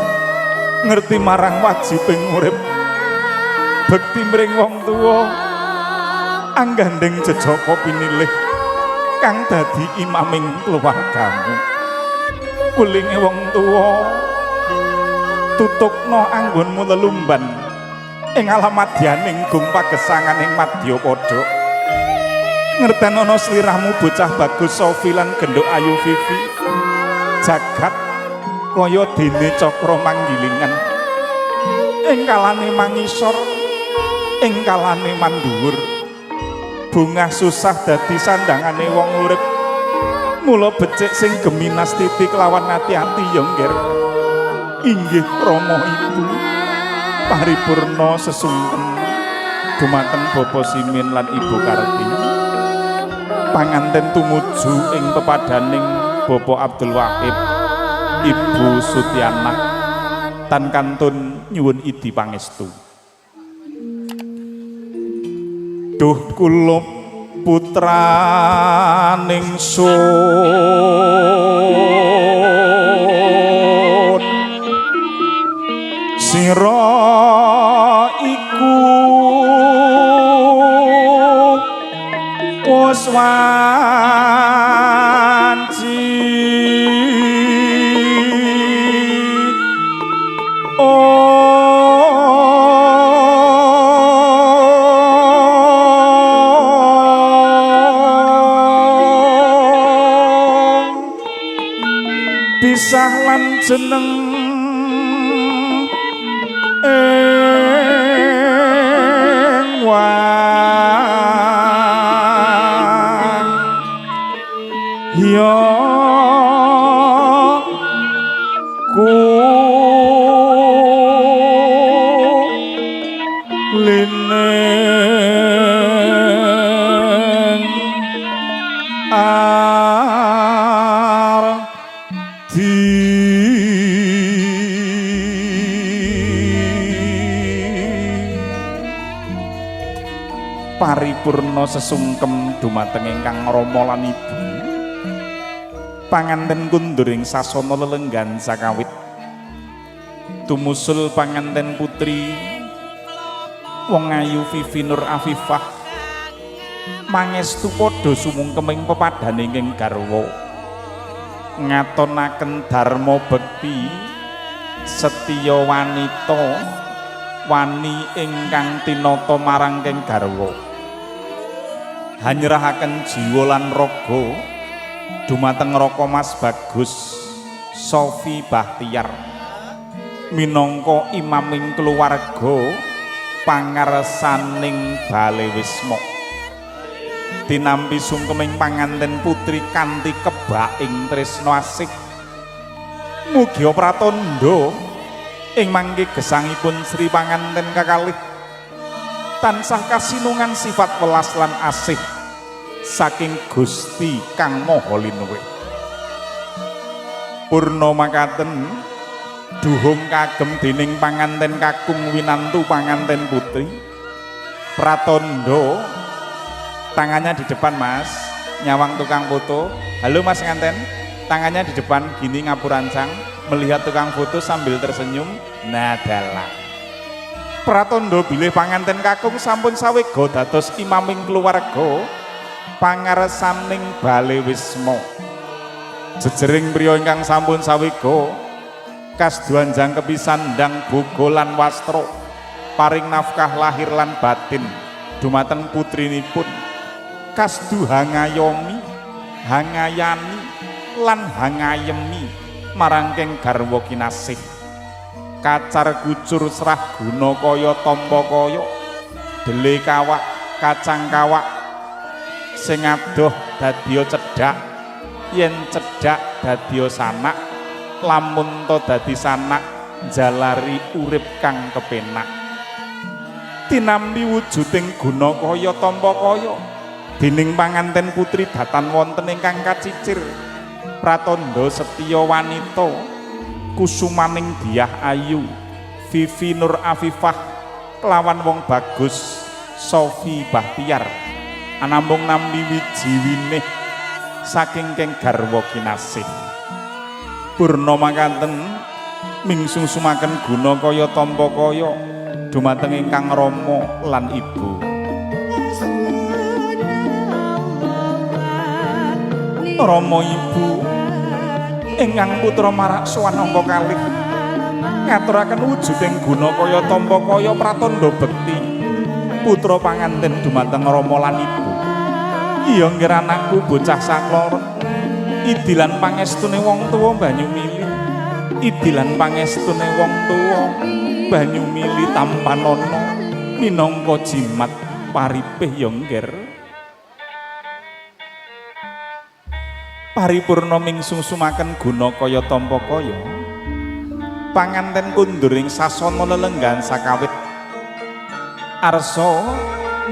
ngerti marang wajibing urip bekti mring wong tuwa anggandeng jejaka pinilih kang dadi imaming keluargamu kulinge wong tuwa tutukna anggonmu lelumban ing alamadyaning gung pagesangan ing Madyapada ngertenono sliramu bocah bagus Sofi lan gendhok ayu Vivi jagat kaya dene cakra manggilingan ing kalane mangisor ing kalane mandhuwur bungah susah dadi sandangane wong urip mula becik sing geminas titik lawan ati-ati ya nggir inggih Rama ibu paripurna sesungkem dumateng Bapa Simin lan Ibu Karti panganten tumuju ing pepadaning Bapa Abdul Wahid Ibu Sutiana tan kantun nyuwun idi pangestu. Duh kula putraning sun sira iku wis wanci pisah lan jeneng ing wang ya ku lineng paripurna sesungkem dumateng ingkang Rama lan Ibu panganten kunduring sasana lelenggan sakawit tumusul panganten putri wong ayu Vivi Nur Afifah mangestu padha sumungkem ing pepadaning ing garwa ngatonaken dharma bekti setya wanita wani ingkang tinata marang keng garwa hanyerahaken jiwa lan raga dumateng Raka Mas Bagus Sofi Bahtiar minangka imaming keluarga pangarsaning Bale Wisma dinampi sungkeming panganten putri kanthi kebaing tresna asih mugi pratandha ing mangke gesangipun Sri panganten kakalih tansah kasinungan sifat welas lan asih saking Gusti Kang Maha Linuwih purna makaten duhung kagem dening panganten kakung winantu panganten putri Pratandha. Tangannya di depan Mas, nyawang tukang foto. Halo Mas nganten, tangannya di depan gini ngapurancang melihat tukang foto sambil tersenyum. Nadalah Pratandha bilih panganten kakung sampun sawega dados imaming keluarga pangarsaning Bale Wisma. Jejering priya ingkang sampun sawega kasduanjang kepisan ndang boga lan wastra paring nafkah lahir lan batin dumateng putrinipun kasdu hangayomi hangayani lan hangayemi marangking garwa kinasih kacar kucur serah guna kaya tampa kaya dele kawak kacang kawak sing adoh dadya cedhak yen cedhak dadya sanak lamun to dadi sanak jalari urip kang kepenak tinambi wujuding guna kaya tampa kaya dening panganten putri datan wonten ingkang kacicir Pratandha setya wanita kusumaning diah ayu Vivi Nur Afifah kelawan wong bagus Sofi Bahtiar anambung nambi wiji winih saking keng garwa kinasih purna makaten mingsungsumaken guna kaya tampa kaya dumateng ingkang rama lan ibu. Rama ibu ingkang putra marak sowan angka kalih ngaturaken wujuding guna kaya tampa kaya Pratandha bekti putra panganten dumateng Rama lan ibu. Iya nggih anakku bocah sakloro idilan pangestune wong tuwa banyu mili idilan pangestune wong tuwa banyu mili tampanana minangka jimat paripih ya nggih paripurna mingsungsumaken guna kaya tampa kaya panganten kunduring sasana lelenggan sakawit arsa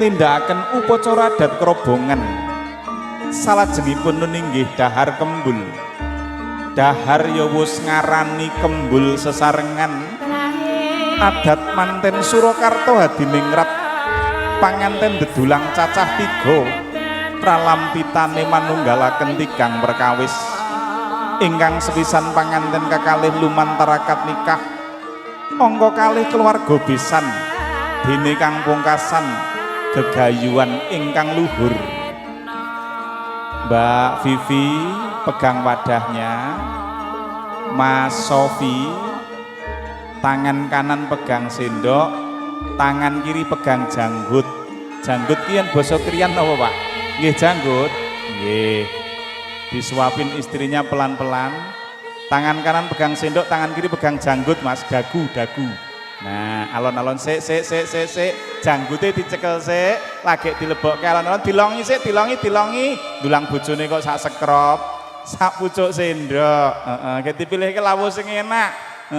nindakaken upacara adat kerobongan salajengipun nuninggih dahar kembul dahar ya wis ngarani kembul sesarengan adat manten Surakarta hadiningrat panganten dedulang cacah 3 pralampitane manunggalaken tigang perkawis ingkang sepisan panganten kekalih lumantarakat nikah angka kalih keluarga besan dene kang pungkasan gegayuhan ingkang luhur. Mbak Vivi pegang wadahnya, Mas Sofi tangan kanan pegang sendok, tangan kiri pegang janggut. Janggut kian basa kriyan apa Pak? Nggih janggut. Nggih. Disuapin istrinya pelan-pelan. Tangan kanan pegang sendok, tangan kiri pegang janggut Mas, dagu. Nah, alon-alon sik. Janggute dicekel sik, lagi dilebokke alon-alon dilongi sik, dilongi. Dulang bojone kok sak sekrop, sak pucuk sendok. Heeh, dipilihke lawuh sing enak.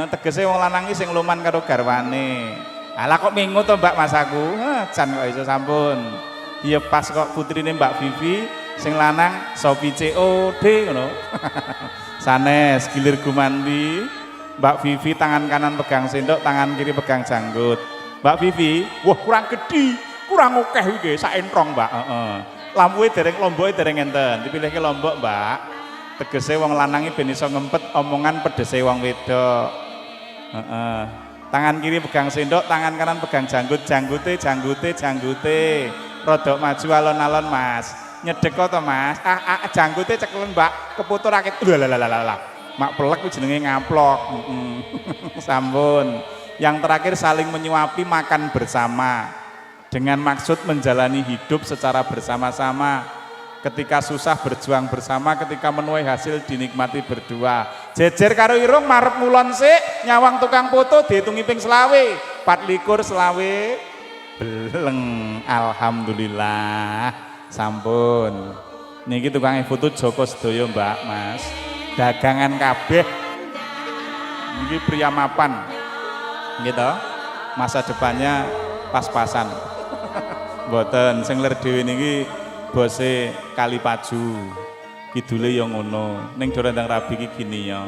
Tegese wong lanang iki sing luman karo garwane. Alah kok mingu to Mbak Mas aku? Jan kok iso sampun. Iya pas kok putrine Mbak Vivi sing lanang Sofi COD ngono. Sanes gilir gumandi. Mbak Vivi tangan kanan pegang sendok, tangan kiri pegang janggut. Mbak Vivi, wah kurang gede, kurang akeh iki sak entrong Mbak. Lampuke dereng lomboke dereng enten. Dipilihke lombok Mbak. Tegese wong lanang iki ben iso ngempet omongan pedese wong wedok. Tangan kiri pegang sendok, tangan kanan pegang janggut, janggute. Rodok maju alon-alon Mas. Nyedek to Mas. Janggute cekelen Mbak, keputur akeh. Lalalala. Mak pelek ku jenenge ngaplok. Sampun. Yang terakhir saling menyuapi makan bersama dengan maksud menjalani hidup secara bersama-sama. Ketika susah berjuang bersama, ketika menuai hasil dinikmati berdua. Jejer karo irung marep ngulon sik, nyawang tukang foto dihitungi ping 20. 24 selawe beleng. Alhamdulillah. Sampun. Niki tukang foto Joko sedaya Mbak Mas. Dagangan kabeh. Niki pria mapan. Gitu. Masa depannya pas-pasan. Mboten sing lir dhewe niki bose Kali Paju. Kidule ya ngono. Ning Dorandang Rabi iki gini ya.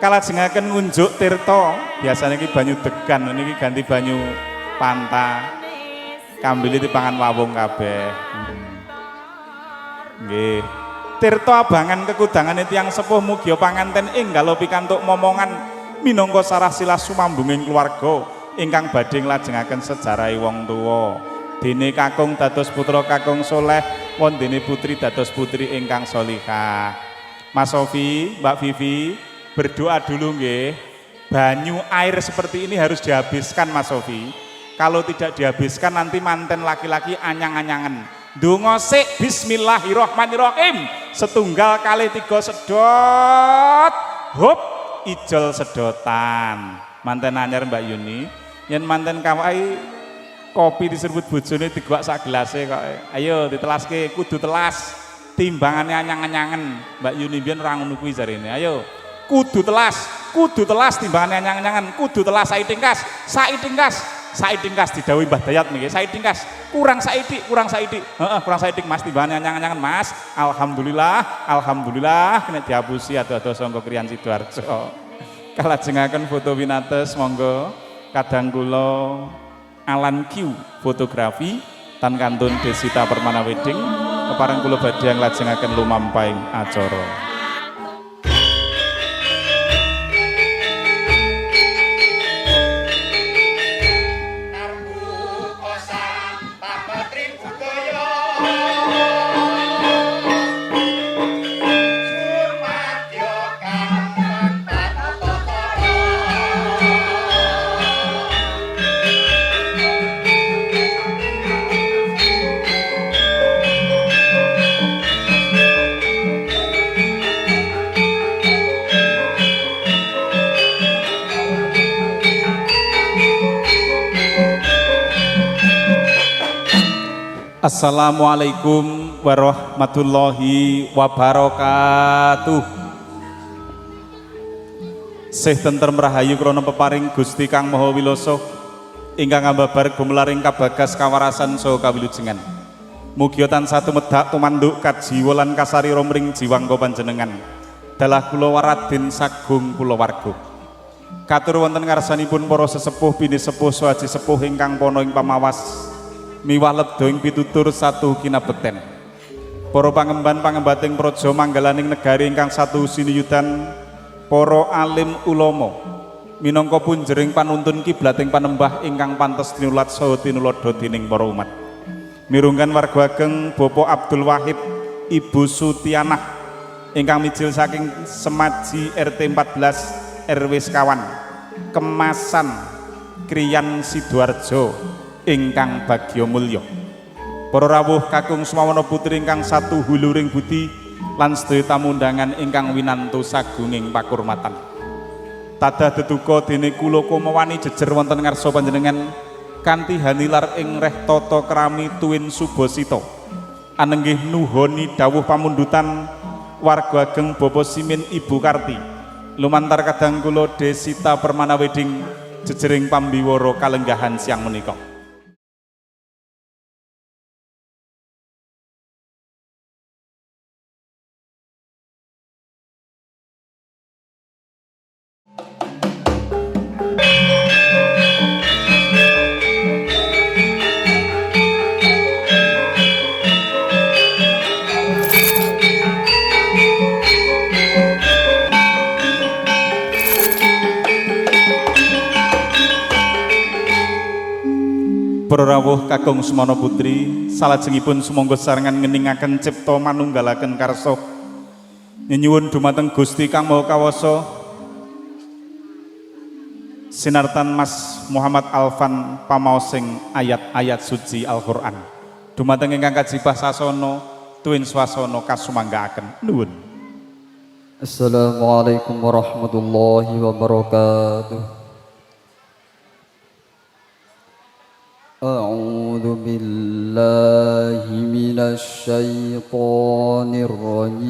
Kalajengaken ngunjuk tirta, biasanya iki banyu degan, niki ganti banyu panta. Kambile dipangan wawung kabeh. Nggih. Tirta abangan kekudangan tiyang sepuh mugi panganten enggal pikantuk momongan minangka sarah silah sumambunging keluarga ingkang badhe nglajengaken sejarahe wong tuwa. Dene kakung dados putra kakung soleh, wondene putri dados putri ingkang sholihah. Mas Sofi, Mbak Vivi, berdoa dulu nggih. Banyu air seperti ini harus dihabiskan Mas Sofi. Kalau tidak dihabiskan nanti manten laki-laki anyang-anyangan. Donga sik bismillahirrahmanirrahim. Setunggal kali tiga sedot. Hop ijol sedotan. Manten anyar Mbak Yuni. Yen manten kawai kopi diserbut bojone digawak sak gelase kok. Ayo ditelaske kudu telas. Timbangane anyang-anyangan. Mbak Yuni biyen ora ngono kuwi jarene. Ayo kudu telas timbangane anyang-anyangan. Kudu telas saitingkas didhawuhi Mbah Dayat niki. Saitingkas kurang saidik kurang saidik Mas timbangane anyang-anyangan Mas. Alhamdulillah kena dihapusi ado-ado sangka Kriyan Sidoarjo. Kalajengaken foto winates monggo kadang kula Alan Q fotografi tan kantun Desita Permana Wedding kepareng kula badhe nglajengaken lumampahing acara. Assalamualaikum warahmatullahi wabarakatuh. Sih tentrem rahayu krana peparing Gusti Kang Maha Wilasa ingkang ambabar gumelaring kabagas kawarasan saha kawilujengan. Mugi tansah tumedhak tumanduk kajiwa lan kasarira mring jiwangga panjenengan. Dalah kula waradin sagung kulawarga. Katur wonten ngarsanipun para sesepuh bini sepuh saha aji sepuh ingkang pono ing pamawas miwah lebda ing pitutur satu kinabekten. Para pangemban-pangembating praja manggalaning negari ingkang satu sinuyudan, para alim ulama minangka punjering panuntun kiblating panembah ingkang pantes tinulat saha tinulada dening para umat. Mirunggan warga ageng Bapak Abdul Wahid, Ibu Sutianah ingkang mijil saking Semaji RT 14 RW Sekawan, Kemasan Kriyan Sidoarjo ingkang bagya mulya. Para rawuh kakung semawana putri ingkang satu huluring budi lan sedaya tamu undangan ingkang winantu sagunging pakurmatan. Tadah deduka dene kula kumawani jejer wonten ngarsa panjenengan kanthi hanilar ing reh tata krami tuwin subasita. Anenggih nuhoni dawuh pamundutan warga ageng Bapak Simin Ibu Karti. Lumantar kadang kula Desita Permana Wedding jejering pambiwara kalenggahan siang menika. Para rawuh kakung semana putri, salajengipun sumangga sarengan ngeningaken cipta manunggalaken karsa. Nyuwun dumateng Gusti Kang Maha Kawasa sinartan Mas Muhammad Alfan pamaosing ayat-ayat suci Al-Qur'an. Dumateng ingkang kajibah sasana tuwin swasana kasumanggaaken. Nuwun. Assalamualaikum warahmatullahi wabarakatuh. أعوذ بالله من الشيطان الرجيم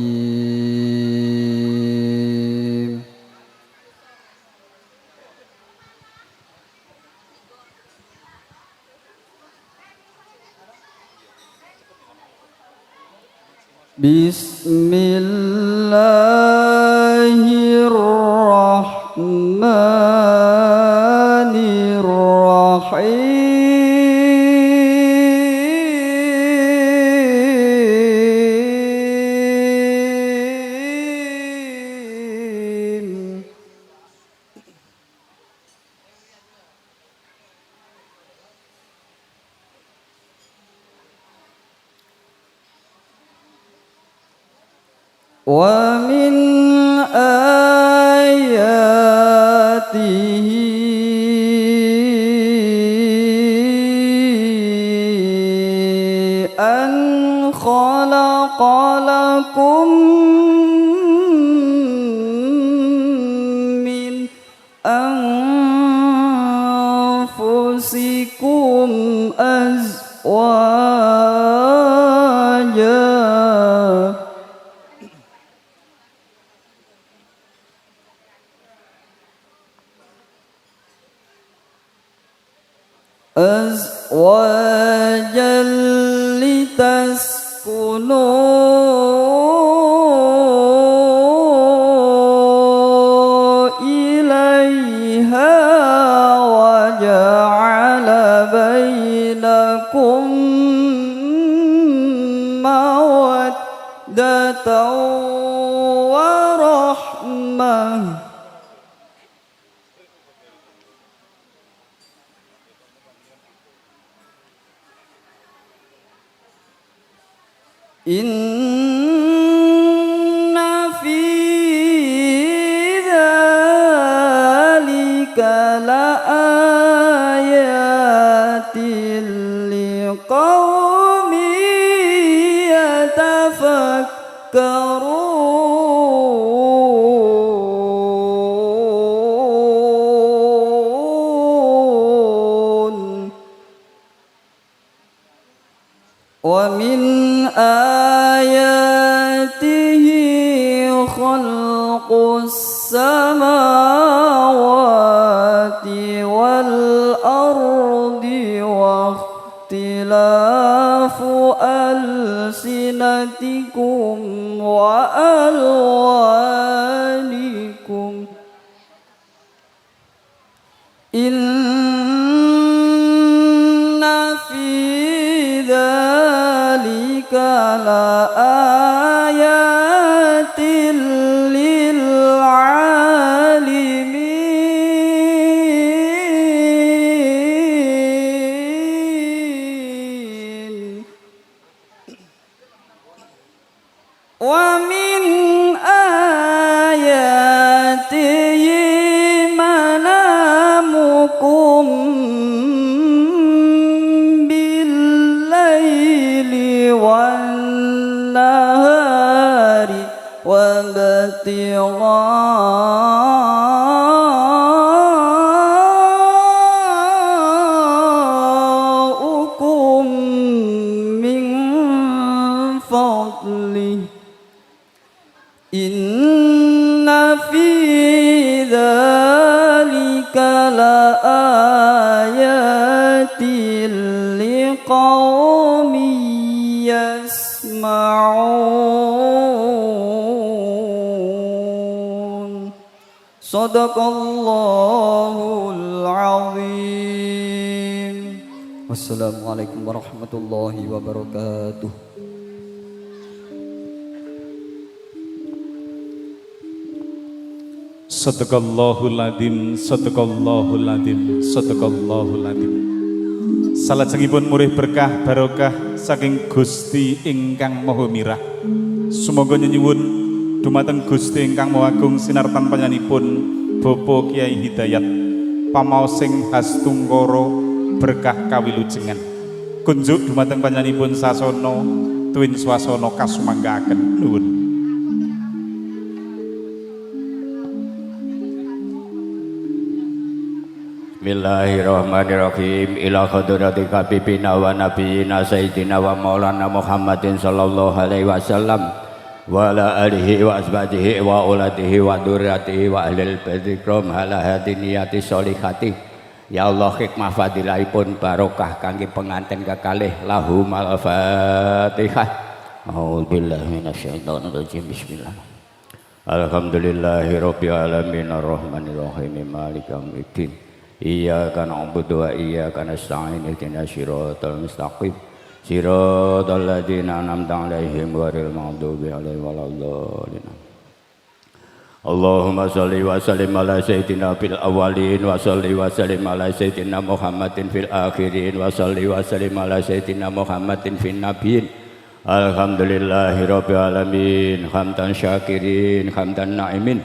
بسم الله الرحمن Bismillahirrahmanirrahim. Wa min ayatihi an khalaqa lakum min anfusikum azwaja azwajan litaskunu ilaiha wa ja'ala bainakum mawaddatan wa rahmah. Inna fi dzalika laayatin liqaumin yatafakkarun. Wa min ayatihi khalqus samawati wal ardi wa ikhtilafu alsinatikum wa alwanikum. Inna fi dzalika laayatin lil alimin. Wa min ayatihi manamukum bil-laili wan-nahari wa ibtigha'ukum min fadlihi. Inna fi dzalika laayatin liqaumin yasma'un. Shadaqallahul azim. Wassalamualaikum warahmatullahi wabarakatuh. Sadaqallahul adzim, sadaqallahul adzim, sadaqallahul adzim. Salajengipun murih berkah barokah saking Gusti ingkang Maha Mirah. Sumangga nyuwun dumateng Gusti ingkang Maha Agung sinartan panjenenganipun Bapak Kyai Hidayat pamaosing hastungkara berkah kawilujengan. Kunjuk dumateng panjenenganipun sasana tuwin swasana kasumanggaaken nuwun. Bismillahirrahmanirrahim. Ila hadrati habibina wa nabiyina sayyidina wa maulana Muhammadin sallallahu alaihi wasallam wa ala alihi wa ashabihi wa ulatihi wa dzurriyyatihi wa ahlil baiti kram ala hadiniyati sholihati. Ya Allah, hikmah fadilahipun barokah kangge pengantin kekalih lahum al-Fatihah. A'udzubillahi minasyaitonir rajim. Bismillah. Alhamdulillahi rabbil alamin arrahmanir rahim maliki yaumiddin. Iyyaka na'budu wa iyyaka nasta'in ihdinas siratal mustaqim. Siratal ladzina an'amta 'alaihim ghairil maghdubi 'alaihim waladdallin. Allahumma shalli wa sallim ala sayyidina fil awwalin wa shalli wa sallim ala sayyidina Muhammadin fil akhirin wa shalli wa sallim ala sayyidina Muhammadin fin nabiyyin. Alhamdulillahi rabbil alamin hamdan syakirin hamdan na'imin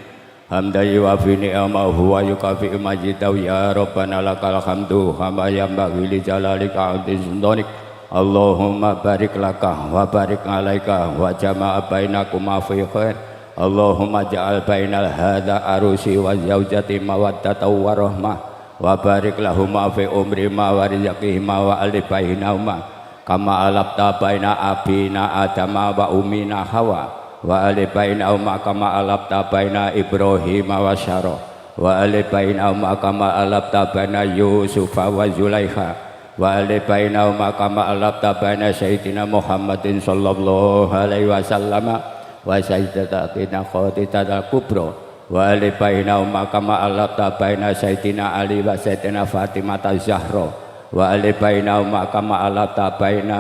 hamdan yuwafi ni'amahu wa yukafi majidahu ya rabbana lakal hamdu kama yanbaghi li jalalika wa sultanik. Allahumma barik laka wa barik alaika wa jama'a bainakuma fi khair. Allahumma ja'al bainal hadza arusi wa zaujati mawaddatan wa rahmah wa barik lahuma fi umrihima wa rizqihima wa alif bainahuma kama alafta baina abina adama wa umina hawa wa alif bainahuma kama alafta baina ibrahima wa syara wa alif bainahuma kama alafta baina yusufa wa zulaikha wa alif bainahuma kama alafta baina sayyidina Muhammadin sallallahu alaihi wasallam wa sayyidatina khadijah kubra wa alif bainahuma kama alafta baina sayyidina Ali wa sayyidina Fatimah Zahra wa alif bainahuma kama alafta baina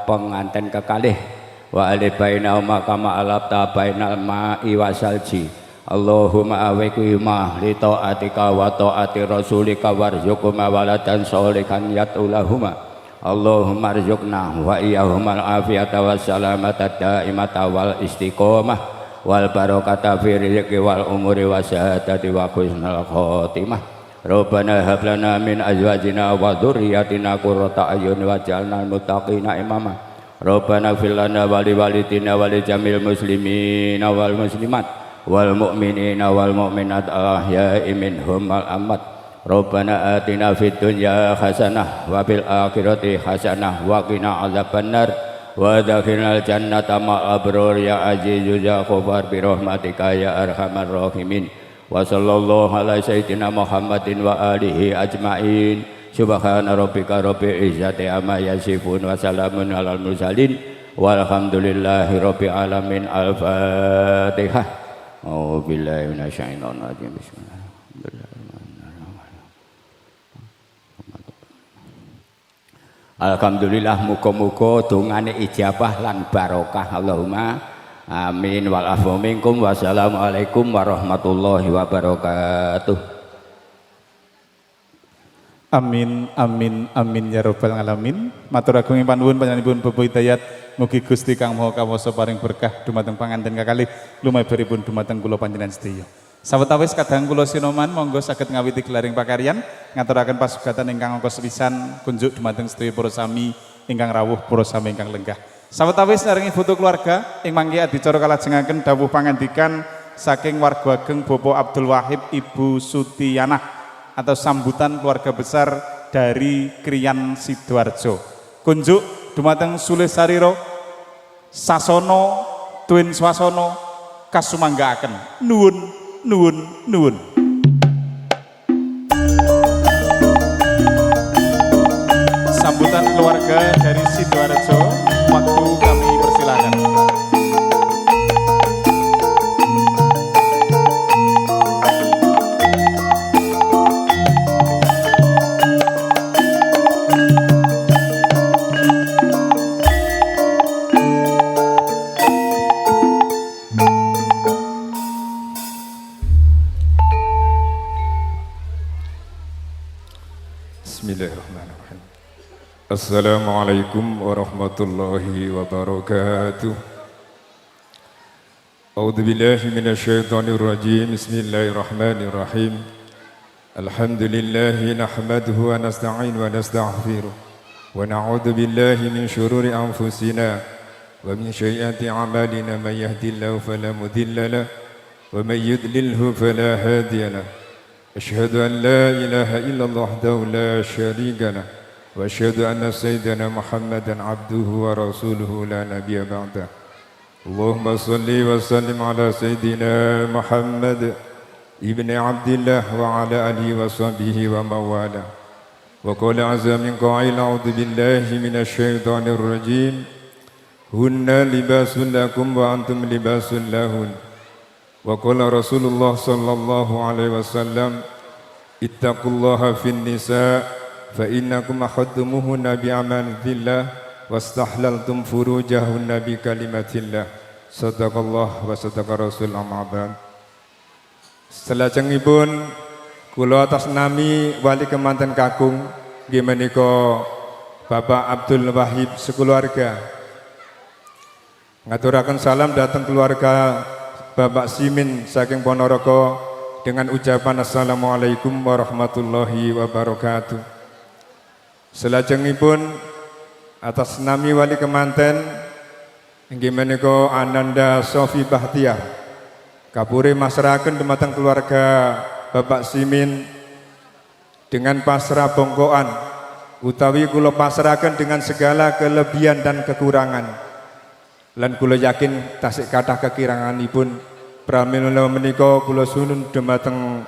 pengantin kekalih wa alif bainahuma kama alafta bainal ma'i wasalji. Allahumma awqihima li ta'atika wa ta'ati rasulika warzuqhuma waladan sholihan yatulahuma. Allahumma arzuqna wa iyyahuma al-afiyata wassalamata daimata wal istiqomah wal barakata fi rizqi wal umuri wasyahadati wa husnul khotimah. Rabbana hab lana min azwajina wa dzurriyyatina qurrata a'yun waj'alna muttaqina imama. Rabbana fil lana wa li walidina wa li jamil muslimina wal muslimat wal mu'minina wal mu'minat ahya'i minhum wal amwat. Rabbana atina fid dunya hasanah wa fil akhirati hasanah wa qina adzabannar wa adkhilnal jannata ma'al abror ya azizu ya ghafar bi rahmatika ya arhamar rahimin. Wa sallallahu ala sayyidina Muhammadin wa alihi ajmain. Subhana rabbika rabbil izzati amma yasifun wa salamun alal mursalin walhamdulillahi rabbil alamin. Al-Fatihah. A'udzu billahi minasyaitonir rajim. Alhamdulillah muga-muga dongane ijabah lan barokah. Allahumma amin wal afu minkum. Wassalamualaikum warahmatullahi wabarakatuh. Amin amin amin ya rabbal alamin. Matur agung panuwun panjenenganipun Bapak Hidayat mugi Gusti Kang Maha Kawasa paring berkah dumateng panganten kakalih lumebaripun dumateng kula panjenengan sedaya. Sawetawis kadang kula sinoman monggo saged ngawiti gelaring pakaryan ngaturaken pasugatan ingkang angka sepisan kunjuk dumateng sedaya para sami ingkang rawuh para sami ingkang lenggah. Sawetawis naringi foto keluarga ing mangke adicara kalajengaken dawuh pangandikan saking warga ageng Bapak Abdul Wahid Ibu Sutiyanah atau sambutan keluarga besar dari Kriyan Sidoarjo. Kunjuk dumateng Sulih Sariro Sasono Twin Swasono kasumanggaaken. Nuwun nuwun nuwun. Sambutan keluarga dari Sidoarjo, waktu kami persilakan. Bismillahirrahmanirrahim. Assalamualaikum warahmatullahi wabarakatuh. A'udzu billahi minasyaitonir rajim. Bismillahirrahmanirrahim. Alhamdulillahi nahmaduhu wa nasta'in wa nastaghfiruh wa na'udzu billahi min syururi anfusina wa min sayyiati a'malina may yahdihillahu fala mudilla lahu wa may yudlilhu fala hadiya lahu. أشهد أن لا إله إلا الله وحده لا شريك له وأشهد أن سيدنا محمدا عبده ورسوله لا نبي بعده. اللهم صل وسلم على سيدنا محمد ابن عبد الله وعلى آله وصحبه ومن والاه. وقال عز من قائل أعوذ بالله من الشيطان الرجيم هن لباس لكم وأنتم لباس لهن Wa qala Rasulullah sallallahu alaihi wasallam, ittaqullaha fin nisa fa innakum ahaddumuhunna bi amanillah wastahlaltum furujahunna bi kalimatillah. Sadaqallah wa sadaqa Rasul amma ba'd. Salajengipun kula atas nami wali kemanten kakung nggih menika Bapak Abdul Wahib sekeluarga ngaturaken salam datang keluarga Bapak Simin saking Ponorogo dengan ucapan Assalamualaikum warahmatullahi wabarakatuh. Salajengipun atas nami wali kemanten inggih menika Ananda Sofi Bahtiar kapure masrahaken dumateng keluarga Bapak Simin dengan pasrah bongkoan utawi kula pasrahaken dengan segala kelebihan dan kekurangan. Lan kula yakin tasik kathah kekiranganipun pramila menika kula sunun dumateng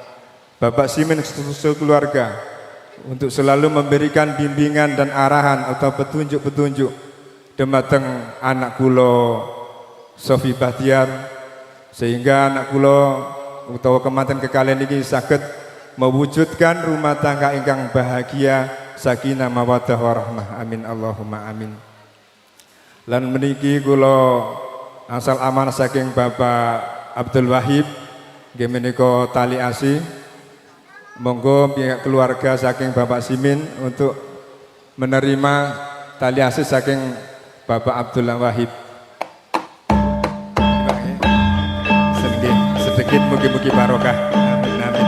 Bapak Simin sekeluarga untuk selalu memberikan bimbingan dan arahan atau petunjuk-petunjuk dumateng anak kula Sofi Bahtiar sehingga anak kula utawa kemanten kekalih niki saged mewujudkan rumah tangga ingkang bahagia sakinah mawaddah warahmah. Amin Allahumma amin. Lan meniki kula asal amanah saking Bapak Abdul Wahib nggih menika tali asih. Monggo pihak keluarga saking Bapak Simin untuk menerima tali asih saking Bapak Abdul Wahib. Sedikit mugi-mugi barokah. Amin amin.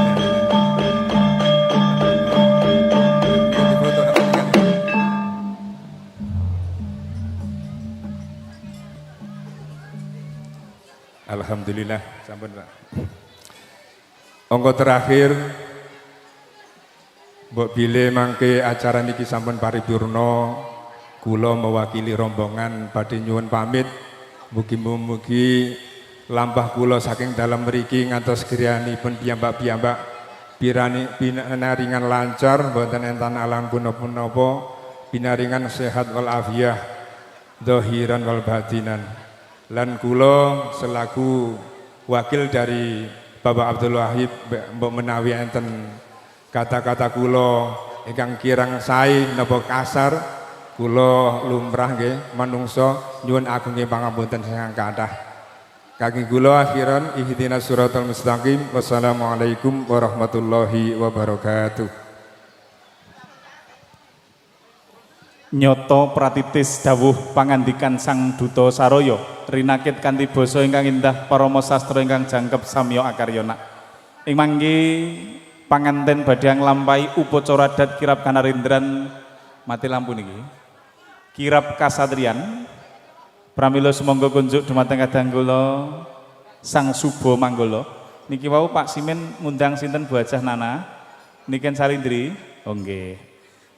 Alhamdulillah, sampun Pak. Angka terakhir mbok bilih mangke acara niki sampun paripurna, kula mewakili rombongan badhe nyuwun pamit. Mugi-mugi lampah kula saking dalam mriki ngantos griyanipun piyambak-piyambak pinaringan lancar mboten enten alang punapa-punapa, pinaringan sehat wal afiyah zahiran wal batinan. Lan kula selaku wakil dari Bapak Abdul Wahib mbok menawi enten kata-kata kula ingkang kirang sae napa kasar, kula lumrah nggih manungsa nyuwun agunging pangapunten ingkang kathah. Kaki kula akhiran ihdinas siratal mustaqim. Wassalamualaikum warahmatullahi wabarakatuh. Nyoto pratitis dawuh pangandikan Sang Duta Saroyo rinakit kanthi basa ingkang indah parama sastra ingkang jangkep samya akaryana. Ing mangke panganten badhe nglampahi upacara adat kirab kanarindran mati lampu niki. Kirab kasatriyan pramila sumangga kunjuk dumateng kadang kula Sang Suba Manggala. Niki wau Pak Simin ngundang sinten Bu Hajah Nana niken Salindri. Oh nggih.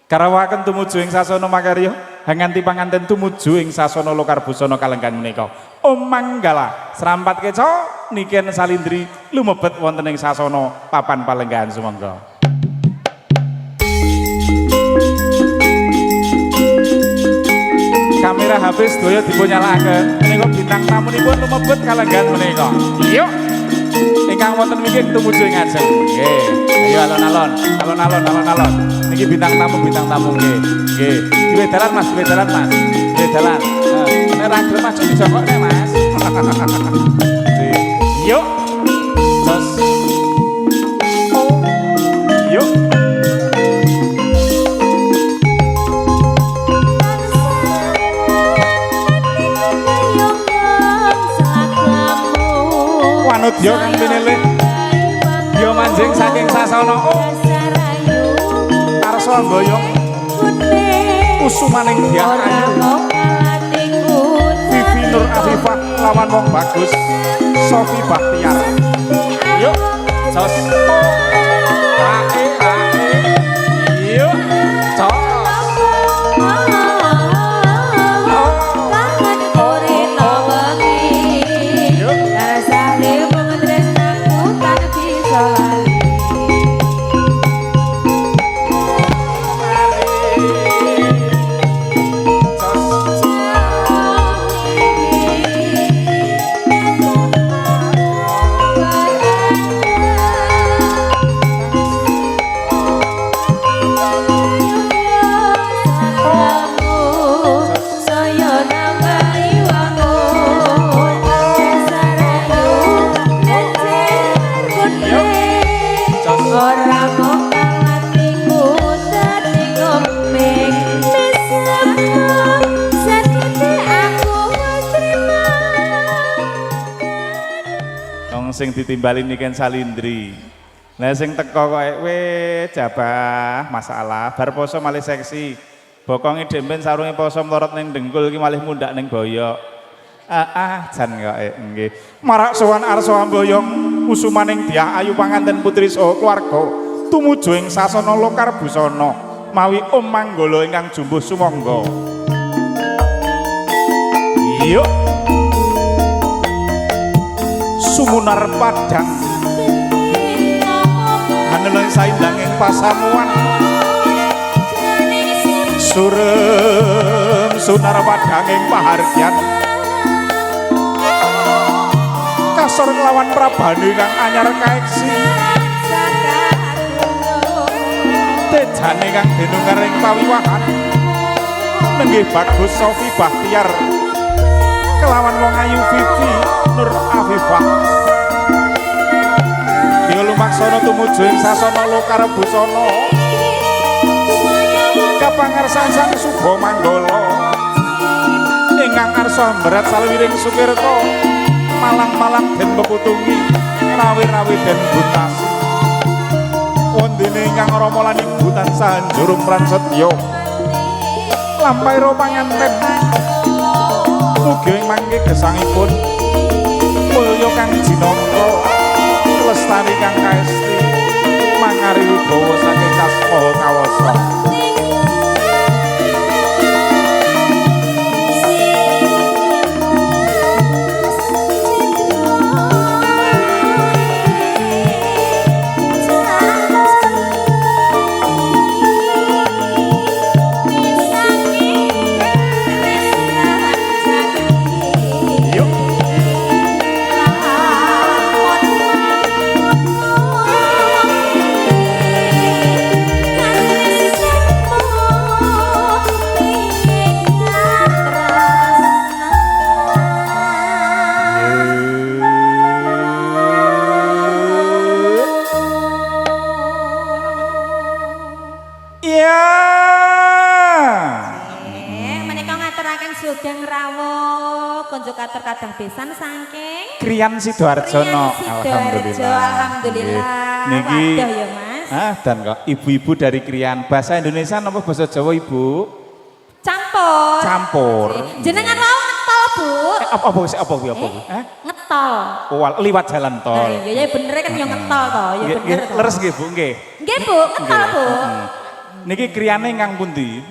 Karawaken tumuju ing sasana makarya hanganti panganten tumuju ing sasana lokar busana kalenggan menika. Om Manggala srampat keca niken Salindri lumebet wonten ing sasana papan palenggahan sumangga. Kamera HP sedaya dipun nyalakaken menika bintang tamunipun lumebet kalenggan menika. Yuk ingkang wonten wingking tumuju ing ajeng. Nggih. Ayo alon-alon, alon-alon. Niki bintang tamu nggih. Nggih. Diwe dalan Mas, diwe dalan. Nek ra gelem aja dijokokne Mas. Yuk. Terus. Oh. Yuk. Wanut yo kang pinilih. Yo manjing saking sasana. Karsa mboyong usumaning Dyah Ayu. Vivi Nur Afifah lawan wong bagus Sofi Bahtiar. Yuk, jos. Yuk, jos. sing ditimbali niken salindri. Lah sing teko kowe jabah masalah bar poso malih seksi. Bokonge demben sarunge poso mlorot ning dengkul iki malih mundak ning boyok. Jan kok nggih. Marak sowan arsa amboyong usumaning Dyah Ayu panganten putri saha keluarga tumuju ing sasana Lokar Busana mawi Om Manggala ingkang jumbuh sumangga. Yuk. Sumunar padang haneleng saindanging pasamuan surem sunar padanging pahargyan kasor nglawan prabane kang anyar kaeksi tejane kang denungaring pawiwahan nenggih bagus Sofi Bahtiar kelawan wong ayu Vivi Nur Afifah ya lumaksana tumuju ing sasana Lokar Busana kapangarsan Sang Suba Manggala ingkang arsa berat salwiring sukirta malang-malang den peputungi rawi-rawi den butasi wondene ingkang rama lan ibu tansah njurung prasetya lampahe ro panganten mugi mangke gesangipun mulya kang jinangka lestari kang kaesti mangari wibawa saking kasmaha kawasa. Kadang besan saking Kriyan Sidoarjono. Alhamdulillah. Niki waduh ya Mas. Dan kok ibu-ibu dari Kriyan bahasa Indonesia napa bahasa Jawa Ibu? Campur. Jenengan mau ngetol Bu? Apa Bu? Ngetol. Oh, liwat jalan tol. Nah, iya bener kan yang ngetol toh, ya bener toh. Leres nggih Bu, nggih. Nggih Bu, ngetol Bu. Niki kriyane ingkang pundi?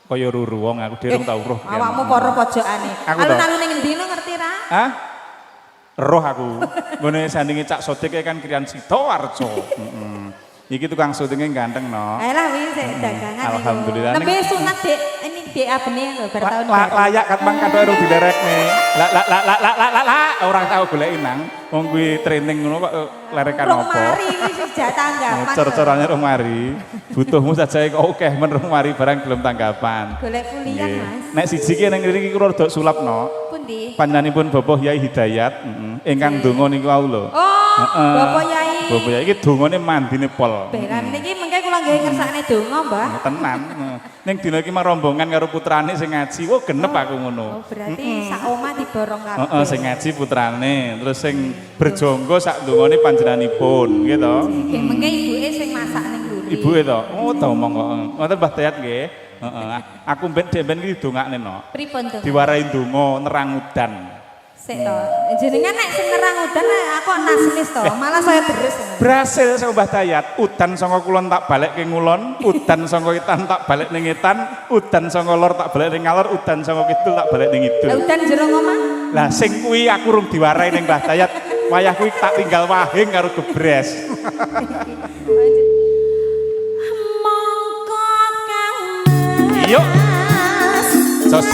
Kaya ruru wong aku dereng tau roh. Awakmu karo pojokane. Alun-alun ning endi ngerti ra? Hah? Roh aku. Ngene sandinge Cak Sodik kan Kriyan Sidoarjo. Iki tukang syutinge ganteng no. Alah wis dagangan. Alhamdulillah. Nembe sunat Dek, ini Dek abene lho bar taun. Layak kat mang kadhe ro dilerekne. La ora tau goleki nang. Wong kuwi training ngono kok lerekan opo? Mari wis tanggapan. Cor-corane rong mari. Butuhmu saja kok akeh men rong mari barang gelem tanggapan. Golek kuliah Mas. Nek siji ki ning ngriki kula rada sulapno. Pundi? Panjenenganipun Bapak Yai Hidayat, ingkang donga niku wau lho. Oh, Bapak Yai. Bapak Yai iki dongane mandine pol. Beran niki mengke kula nggih ngersakne donga, Mbah. Tenan. Ning dina iki rombongan karo putrane sing ngaji. Oh, genep aku ngono. Oh, berarti sak omah diborong kabeh. Heeh, sing ngaji putrane, terus sing berjonggo sak dongane panjenenganipun, nggih to. Nggih, mengke ibuke sing masak ning mburi. Ibuke to. Oh, to monggo. Ngoten Mbah Dayat nggih. Heeh. Aku mbek demben iki dongakne no. Pripun to? Diwarai donga nerang udan. Sik to. Jenengan nek sing nerang udan aku nasmis to, malah saya deres. Berhasil saya Mbah Dayat. Udan saka kulon tak balik ke ngulon, udan saka etan tak balik ning etan, udan saka lor tak balik ning ngalor, udan saka kidul tak balik ning kidul. Udan jero ngomah. Lah sing kuwi aku rung diwarai ning Mbah Dayat. Wayah kuwi tak tinggal wahing karo gebres. Mongko kang Yuk. Sos.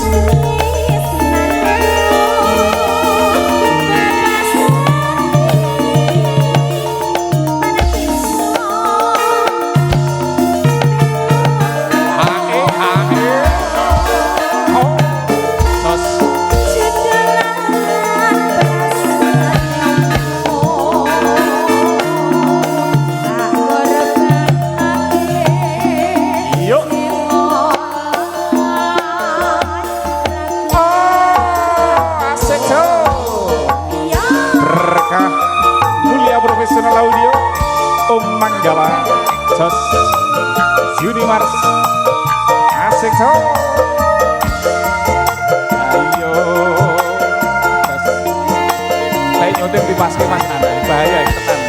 Om Manggala Jos Juni Mars asik so ayo Jos saya nyuting di paske Mas Nana bahaya tenan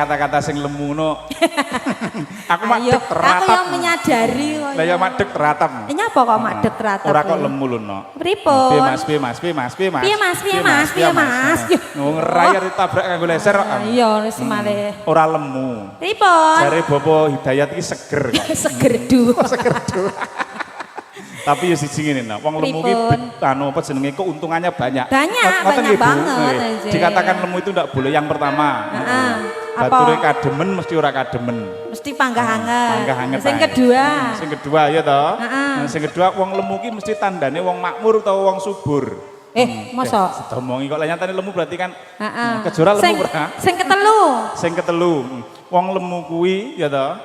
kata-kata sing lemu no. Aku madeg teratap. Aku yang menyadari kok. Lah ya madeg teratap. Nyapa kok madeg teratap? Ora kok lemu lho no. Pripun? Piye Mas, piye Mas, piye Mas, piye Mas. Piye Mas, piye Mas, piye Mas. Wong rayar ditabrak kanggo leser kok. Iya wis malih. Ora lemu. Pripun? Jare Bapak Hidayat iki seger kok. Segerdu. Segerdu. Tapi ya siji ngene no. Wong lemu iki anu apa jenenge keuntungannya banyak. Banyak banget. Dikatakan lemu itu ndak boleh yang pertama. Bature kademen mesti ora kademen. Mesti panggah anget. Panggah anget. Sing kedua ya toh. Sing kedua wong lemu ki mesti tandane wong makmur utawa wong subur. Mosok? Diomongi kok lah nyatane lemu berarti kan kejora lemu ora. Sing ketelu. Sing ketelu. Wong lemu kuwi ya toh.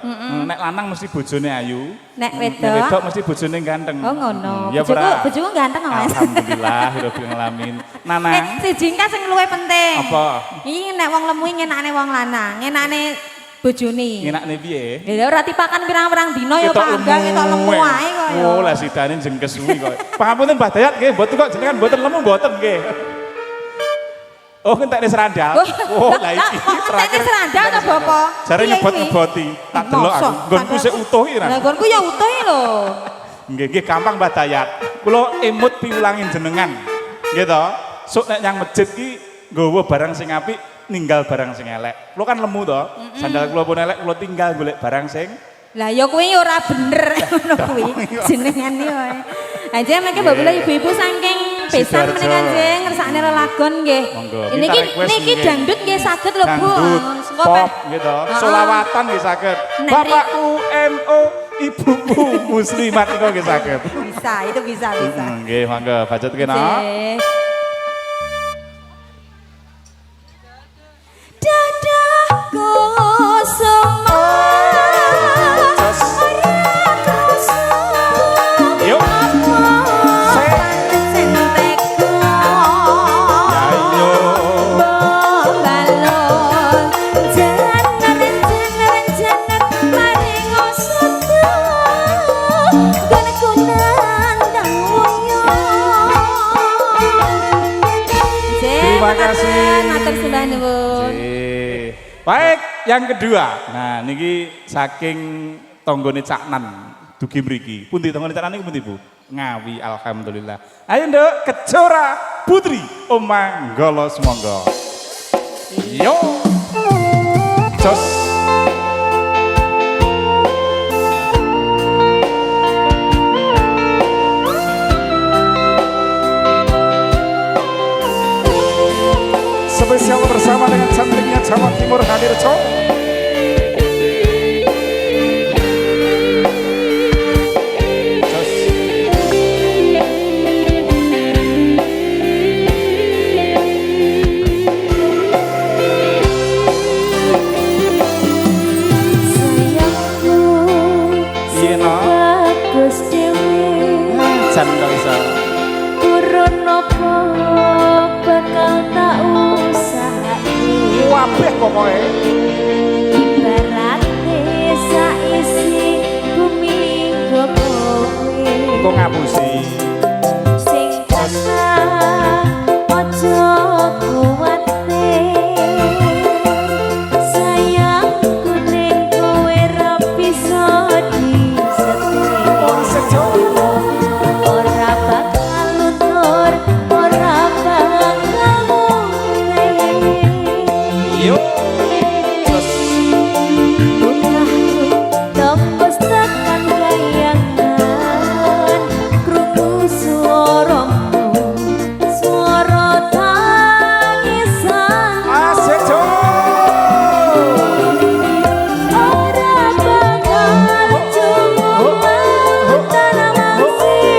Nek lanang mesti bojone ayu. Nek wedok mesti bojone ganteng. Oh ngono. Ya bojoku ganteng Mas. Alhamdulillah rabbil alamin. Nanang. Siji kan sing luwih penting. Apa? Iki nek wong lemu ngenakne wong lanang, ngenakne bojone. Ngenakne piye? Ya ora tipakan pirang-pirang dina ya panggang ketok lemu ae kok ya. Oh, lah sidane jengkes kuwi kok. Pangapunten Mbah Dayat nggih, mboten kok jenengan mboten lemu mboten nggih. Oh, entekne serandal. Oh, lah iki terakhir serandal ta Bapak? Jare ngebot-ngeboti. Tak delok aku. Nggonku sik utuh iki ra. Lah nggonku ya utuh lho. Nggih, nggih gampang Mbah Dayat. Kula emut piulangin jenengan. Nggih to? Sok nek nyang masjid ki nggawa barang sing apik, ninggal barang sing elek. Kula kan lemu to. Sandal kula pun elek, kula tinggal golek barang sing. Lah ya kuwi ora bener ngono kuwi. Jenengane wae. Aja mengke babula ibu-ibu saking besan menika nggih ngersakne lelagon nggih. Niki dangdut nggih saged lho Bu. Pop gitu. Solawatan nggih saged. Bapakku NU, ibuku muslimat niku nggih saged. Bisa, itu bisa. Nggih, monggo bacotke no. Dadaku semua baik, yang kedua. Nah, niki saking tonggone Caknan dugi mriki. Pundi tonggone Caknan niku pundi, Bu? Ngawi, alhamdulillah. Ayo Nduk, Kejora Putri Om Manggala semonggo. Yo. Jos. Spesial bersama dengan cantiknya Jawa Timur hadir cok. nopo bakal tak usahain. Wabeh pokoke. Ibarate saisi bumi gokowe. Engko ngapusi. Sing kasar ojo kuwatir. Sayangku ning kowe ra bisa disetir. Ora bakal luntur, ora bakal mulih. Yo. Bungahku tembus tekan kayangan, krungu suaramu, suara tangisan. Asik jo. Ora bakal cukup tanah mangsih.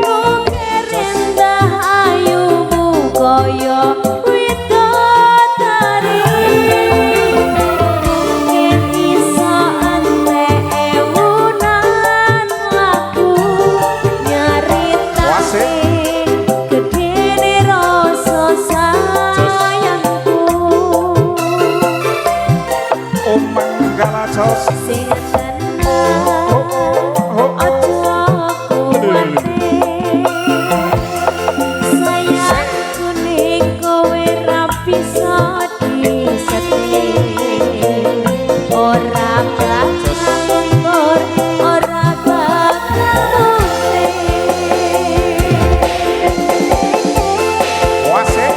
Mungkin rendah ayumu koyo widodari. Mungkin iso ante ewunan laku nyaritake gedene rasa sayangku. Oh manggala jos. Sing tenang ojo kuwatir. Sayangku ning kowe ra bisa disetir. Ora bakal luntur, ora bakal mulih. Wasik.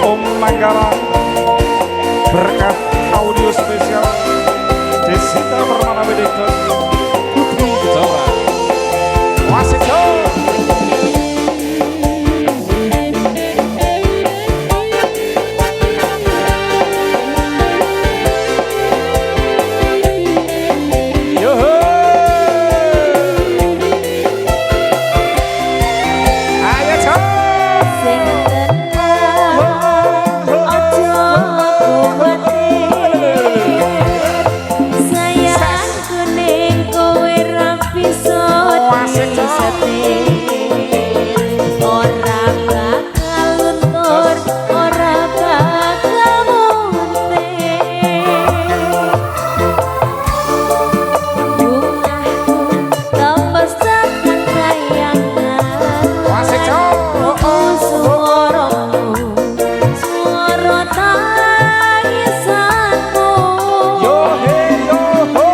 Om Manggala. Berkat audio spesial Desita Permana Medeka Putri Jawa. Wasik jo. Yo. Ayo jo. Sing tenang ojo kuwatir. Sayangku ning kowe ra bisa disetir. Ora bakal luntur, ora bakal mulih. Bungahku tembus tekan kayangan. Wasik jo. Suaramu, suara tangisanmu. Yo he yo ho.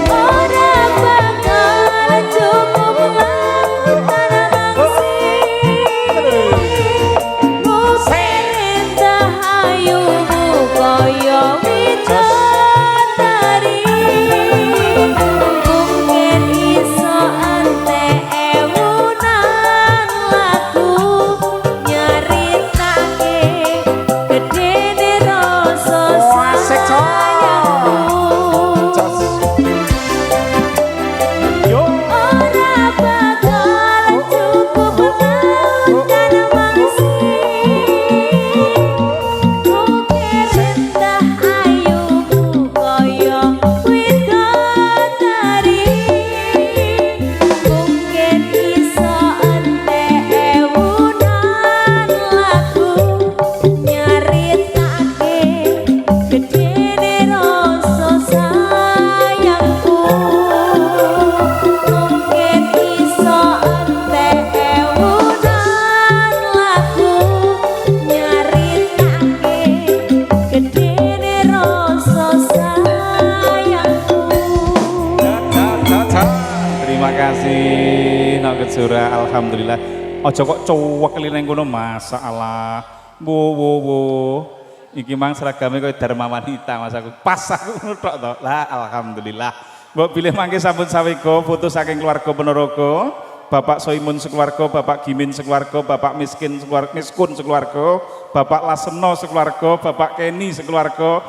Ora bakal cukup tanah mangsih. Mungkin indah ayumu koyo widodari. Mungkin iso ante ewunan laku nyaritake gedene rasa Wasik jo. sayangku. Jos. Yo. Ora bakal cukup tanah mangsih. Mungkin rendah ayumu koyo widodari. Mungkin iso ante ewunan laku nyaritake gedene rasa sayangku. Mungkin iso ante ewunan laku nyaritake gedene rasa sayangku. Terima kasih Nak Kejora, alhamdulillah. Ojo kok cuwek ning kono, masyaallah. Wo. Iki mang seragamnya kaya Dharma Wanita Mas aku. Pas aku ngono tok to. Lah alhamdulillah. Mbok pilih mangke sampun sawega foto saking keluarga Ponorogo. Bapak Soimun sekeluarga, Bapak Gimin sekeluarga, Bapak Miskin sekeluarga, Miskun sekeluarga, Bapak Laseno sekeluarga, Bapak Kenny sekeluarga.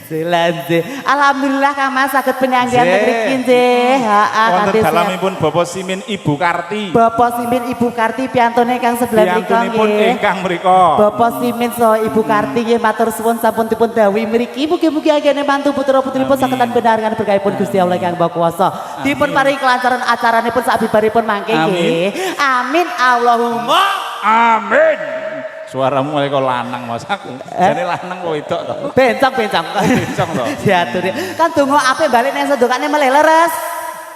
Silanje. Alhamdulillah Kang Mas saged penyanggihan mriki nggih. Heeh, wonten dalamipun Bapak Simin Ibu Karti. Bapak Simin Ibu Karti piyantune kang sebelah mriku Piyantunipun nggih. ingkang mriku. Bapak Simin saha Ibu Karti nggih matur suwun sampun dipun dawuhi mriki mugi-mugi anggene mantu putra-putripun saketan benarengan berkahipun Gusti Allah Kang Maha Kuwasa. Dipun paringi kelancaran acaranipun sabibaripun mangke nggih. Amin Allahumma amin. Suaramu mulai kok lanang Mas aku. Jane lanang kok wedok to. Bencong. Bencong to. Diaturi. Kan donga ape balik ning sedokane melih leres.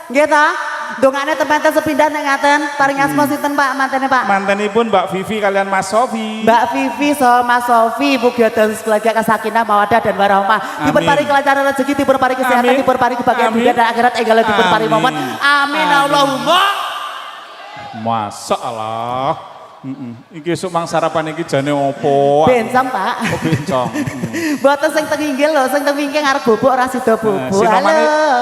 Nggih ta? Dongane temanten sepindah nek ngaten. Paring asma sinten Pak mantene Pak? Mantenipun Mbak Vivi kalian Mas Sofi. Mbak Vivi so Mas Sofi mugi dados keluarga sakinah mawaddah dan warahmah. Dipun paring kelancaran rezeki, dipun paring kesehatan, dipun paring kebahagiaan dunia dan akhirat enggal dipun paring momen. Amin Allahumma. Masya Allah. Iki esuk mang sarapan iki jane opo? Bencong Pak. Oh bencong. Mboten sing teng inggil lho, sing teng wingking arep bubuk ora sida bubuk.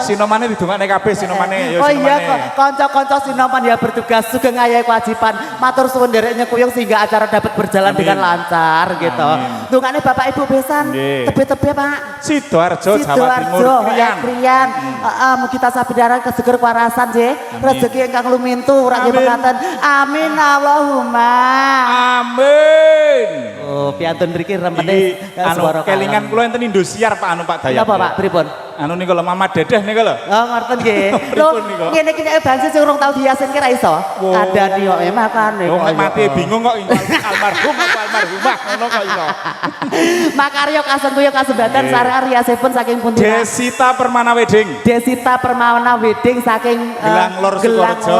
Sinomane didongakne kabeh sinomane ya oh iya sinomane. kanca-kanca sinoman ya bertugas sugeng ngayahi kewajiban. Matur suwun nderek nyekuyung sehingga acara dapat berjalan dengan lancar gitu. Dongane Bapak Ibu besan tebe-tebe Pak. Sidoarjo Jawa Timur Kriyan. Heeh mugi tansah bidharan keseger kewarasan nggih. Rezeki ingkang lumintu ora nggih mekaten. Amin Allahumma. Amin. Oh, piantun mriki remene anu kelingan kula enten Indosiar Pak anu Pak Dayat. Napa Pak pripun? Anu niku lho Mama Dedeh niku lho. Oh, ngoten nggih. Lho, ngene iki nek bangsa sing urung tau diyasin ki ra iso. Kadani kok makane. Wong mati bingung kok almarhum apa almarhumah ngono kok iso. Makarya kasengkuya kasebatan sareng riasipun saking pundi? Desita Permana Wedding. Desita Permana Wedding saking Gelang Lor Sukorejo.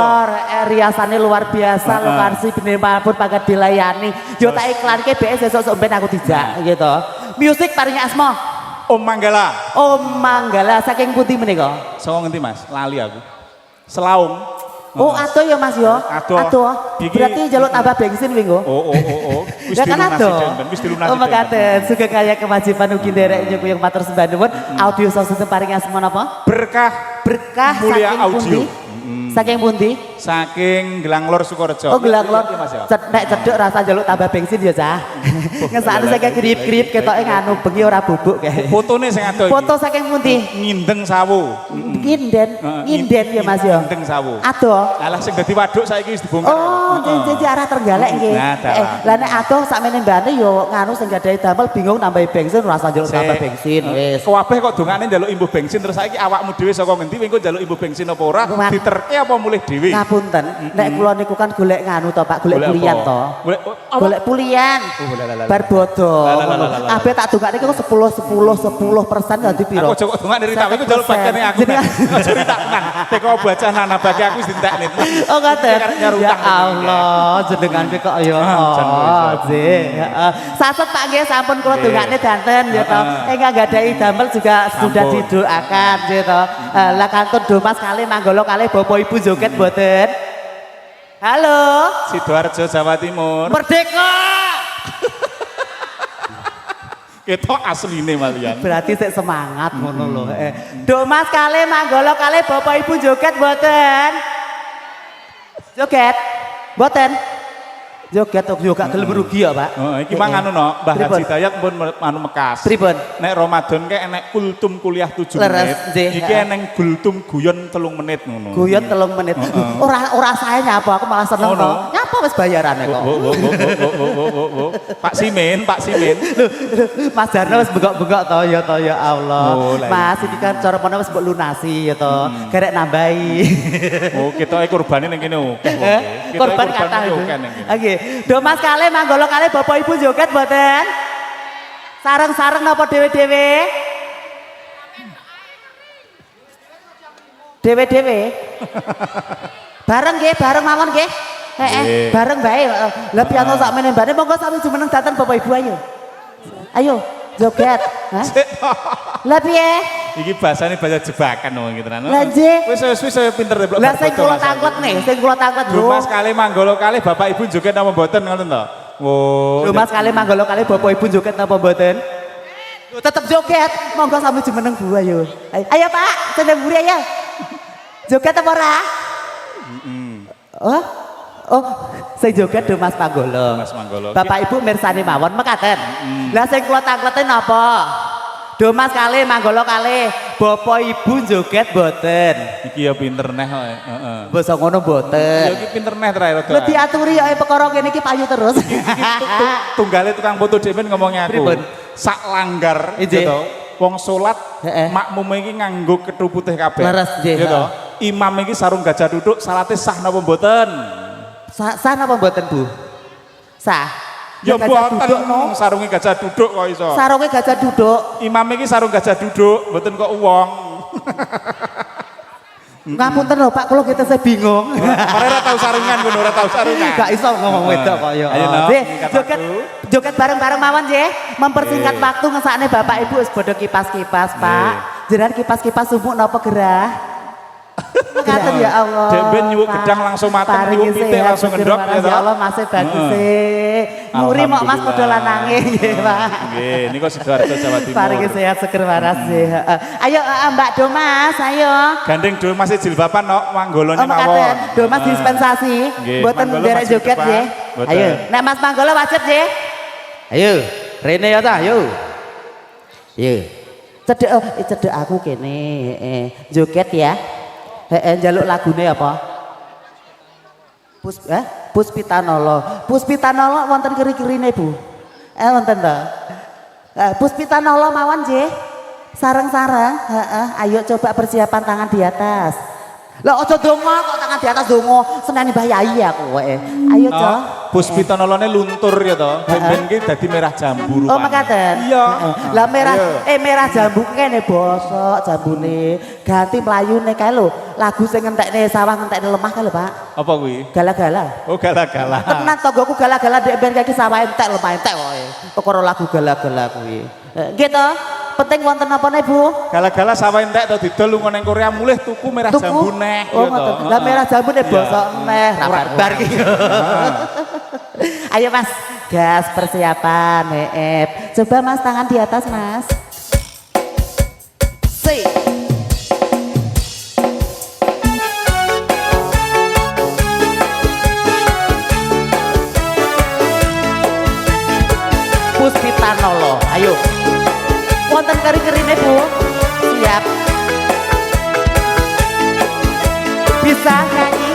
Riasane luar biasa lokasi bener pun pagad dilayani. Yo tak iklanke BS sesuk ben aku dijak gitu. Musik paring asma. Om Manggala. Om Manggala saking pundi menika? Saka ngendi Mas? Lali aku. Selaung. Oh, atuh ya Mas yo. Atuh. Berarti jaluk tambah bensin kuwi nggo. Oh. Wis dilunasi den, wis dilunasi. Oh, mekaten. Sugeng kaya kewajiban ugi nderek nyekuyung matur sembah nuwun. Audio sosok paring asma napa? Berkah Mulia saking audio. Saking pundi? Saking Gelang Lor Sukorejo. Oh, Gelang Lor. Nek cedhek rasa njaluk tambah bensin ya, Cah. Ngesakne saking grip-grip ketoke nganu bengi ora bubuk kae. Fotone sing adoh iki. Foto saking pundi? Ngindeng sawu. Nginden ya Mas ya. Ngindeng sawu. Adoh. Alah sing dadi waduk saiki wis dibongkar. Oh, jadi arah Trenggalek nggih. Lah nek adoh sakmene mbane yo nganu sing gadahi damel bingung nambahi bensin rasa njaluk tambah bensin wis. Kabeh kok dongane njaluk imbuh bensin terus saiki awakmu dhewe saka ngendi engko njaluk imbuh bensin apa ora diterke apa mulih dhewe. Ngapunten, nek kula niku kan golek nganu to Pak, golek pulian to. Golek pulian. Bar bodho. Kabeh tak dongakne kok 10% dadi piro? Aku aja kok dongakne Rita, iku njaluk bagane aku. Aja Rita tenang. Teko bocah nana bagi aku wis dientekne. Oh ngoten. Ya Allah, jenengan kok ya. Saset Pak nggih sampun kula dongakne danten ya to. Enggal gadahi damel juga sudah didoakan ya to. Lah kantun Domas kalih Manggala kalih Bapak Ibu joget mboten? Halo. Sidoarjo Jawa Timur. Merdeka. Ketok asline malian. Berarti sik semangat ngono lho. Domas kalih Manggala kalih Bapak Ibu joget mboten? Joget? Mboten? Joget kok juga gelem rugi ya, Pak. Oh, iki mang anu no, Mbah Haji Dayat pun anu Mekas. Pripun? Nek Ramadan ke enek kultum kuliah 7 menit. Iki enek kultum guyon 3 menit ngono. Guyon 3 menit. Ora sae nyapa, aku malah seneng to. Nyapa wis bayarane kok. Pak Simin. Mas Jarno wis bengok-bengok to ya Allah. Mas iki kan cara pono wis mbok lunasi ya to. Garek nambahi. Oh, ketoke kurbane ning kene akeh wong. Korban kathah itu. Oke. Domas kalih Manggala kalih Bapak Ibu joget mboten? Sareng-sareng napa dhewe-dhewe? Dhewe-dhewe. Bareng nggih, bareng mawon nggih. Bareng bae. Lah piano sakmene mbane monggo sami jumeneng daten Bapak Ibu ayo. Ayo joget. Lah piye? Iki bahasane bahasa jebakan wong iki tenan. Lah nggih. Wis pinter blok. Lah sing kula tangkut nih, sing kula tangkut lho. Mas kalih Manggala kalih Bapak Ibu joget napa mboten ngoten to? Lho Mas kalih Manggala kalih Bapak Ibu joget napa mboten? Lho tetep joget. Monggo sami jumeneng Bu ayo. Ayo Pak, cenah mburi ayo. Joget apa ora? Oh, sing joget do Mas Manggolo. Mas Manggolo. Bapak Ibu mirsani mawon mekaten. Lah sing kula tangkleten napa? Do Mas kalih Manggolo kalih. Bapak Ibu joget mboten. Iki ya pinter neh kok. Heeh. Basa ngono Ya mboten. iki pinter neh terakhir Lho diaturi ya perkara kene iki payu terus. Tunggale tukang foto dhewe ngomongnya aku. Pripun? Sak langgar Nggih. gitu. Wong salat Heeh. makmum iki nganggo kethu putih kabeh. Leres, nggih, Gitu. heeh. Imam iki sarung gajah duduk, salate sah napa mboten? Sah napa mboten, Bu? Sah. Ya gajah mboten duduk, no. sarunge gajah duduk kok iso. Sarunge gajah duduk. Imam iki sarung gajah duduk, mboten kok wong. Ngapunten lho Pak, kula kita saya bingung. Ora tau sarungan ngono, ora tau sarungan. Gak iso ngomong wedok kok ya. Ayo, no, Nggih, ngikat joget waktu. joget bareng-bareng mawon nggih. Mempersingkat waktu ngesakne Bapak Ibu wis padha kipas-kipas, Pak. Jenengan kipas-kipas sumuk napa gerah? Ngaten ya Allah. Dek ben nyuwuk gedang langsung mateng, nyuwuk pitik langsung ngendok ya ya Allah masih bagus sih. Muri mok Mas padha lanange nggih, Pak. Nggih, niku Sidoarjo Jawa Timur. Paringi sehat seger waras sih. Ayo Mbak Domas, ayo. Gandeng do masih jilbaban no, manggolone Oh, makaten. mawon. Domas dispensasi. Nggih, Mboten Manggolo derek masih joget depan. nggih. Mboten. Ayo, nek Mas Manggolo wajib nggih. Ayo, rene ya ta, ayo. Ayo. Cedek aku kene, joget ya. Njaluk lagune apa? Puspitanolo. Puspitanolo wonten kiri-kirine, Bu. Wonten to. Puspitanolo mawon nggih. Sareng-sareng, ayo coba persiapan tangan di atas. Lah aja donga kok tangan di atas donga, seneni Mbah Yai aku kowe. Ayo, No, Cok. Puspitanolone luntur ya to. Ben iki dadi merah jambu rupane. Oh, mekaten. Iya. Lah merah Ayo. merah jambu kene bosok jambune. Ganti mlayune kae lho. Lagu sing ngentekne sawah ngentekne lemah kae lho, Pak. Apa kuwi? Gala-gala. Oh, gala-gala. Tenan tonggoku gala-gala dek ben kaki sawah entek lemah entek kowe. Perkara lagu gala-gala kuwi. Nggih to? Penting wonten apa nih, Bu? Gala-gala sawah entek to didol lunga ning Korea mulih tuku merah jambu neh. Oh, ya to. ngoten. Lah merah jambu nek bosok neh, ra barbar ki. Ayo Mas, gas persiapan, coba Mas tangan di atas, Mas. Si. Puspitanolo, ayo. Wonten keri-kerine, Bu. Siap. Bisa nyanyi.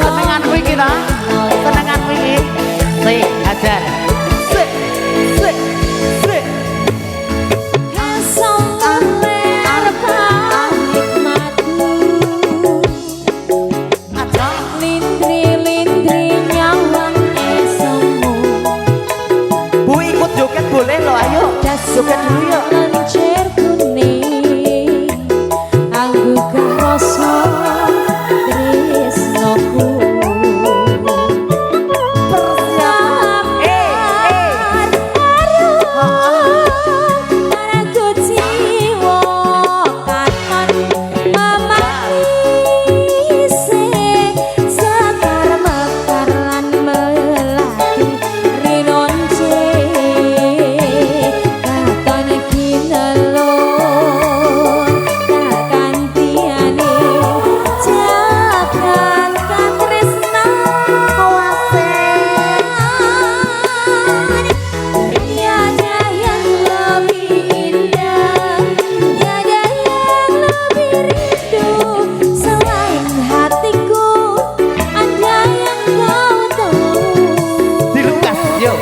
Senengan kuwi iki ta? Senengan kuwi iki. Sik, ajar. Sik. Sik. Sik. Bu ikut joget boleh loh, ayo. Joget dulu yuk. Dilukas, yuk.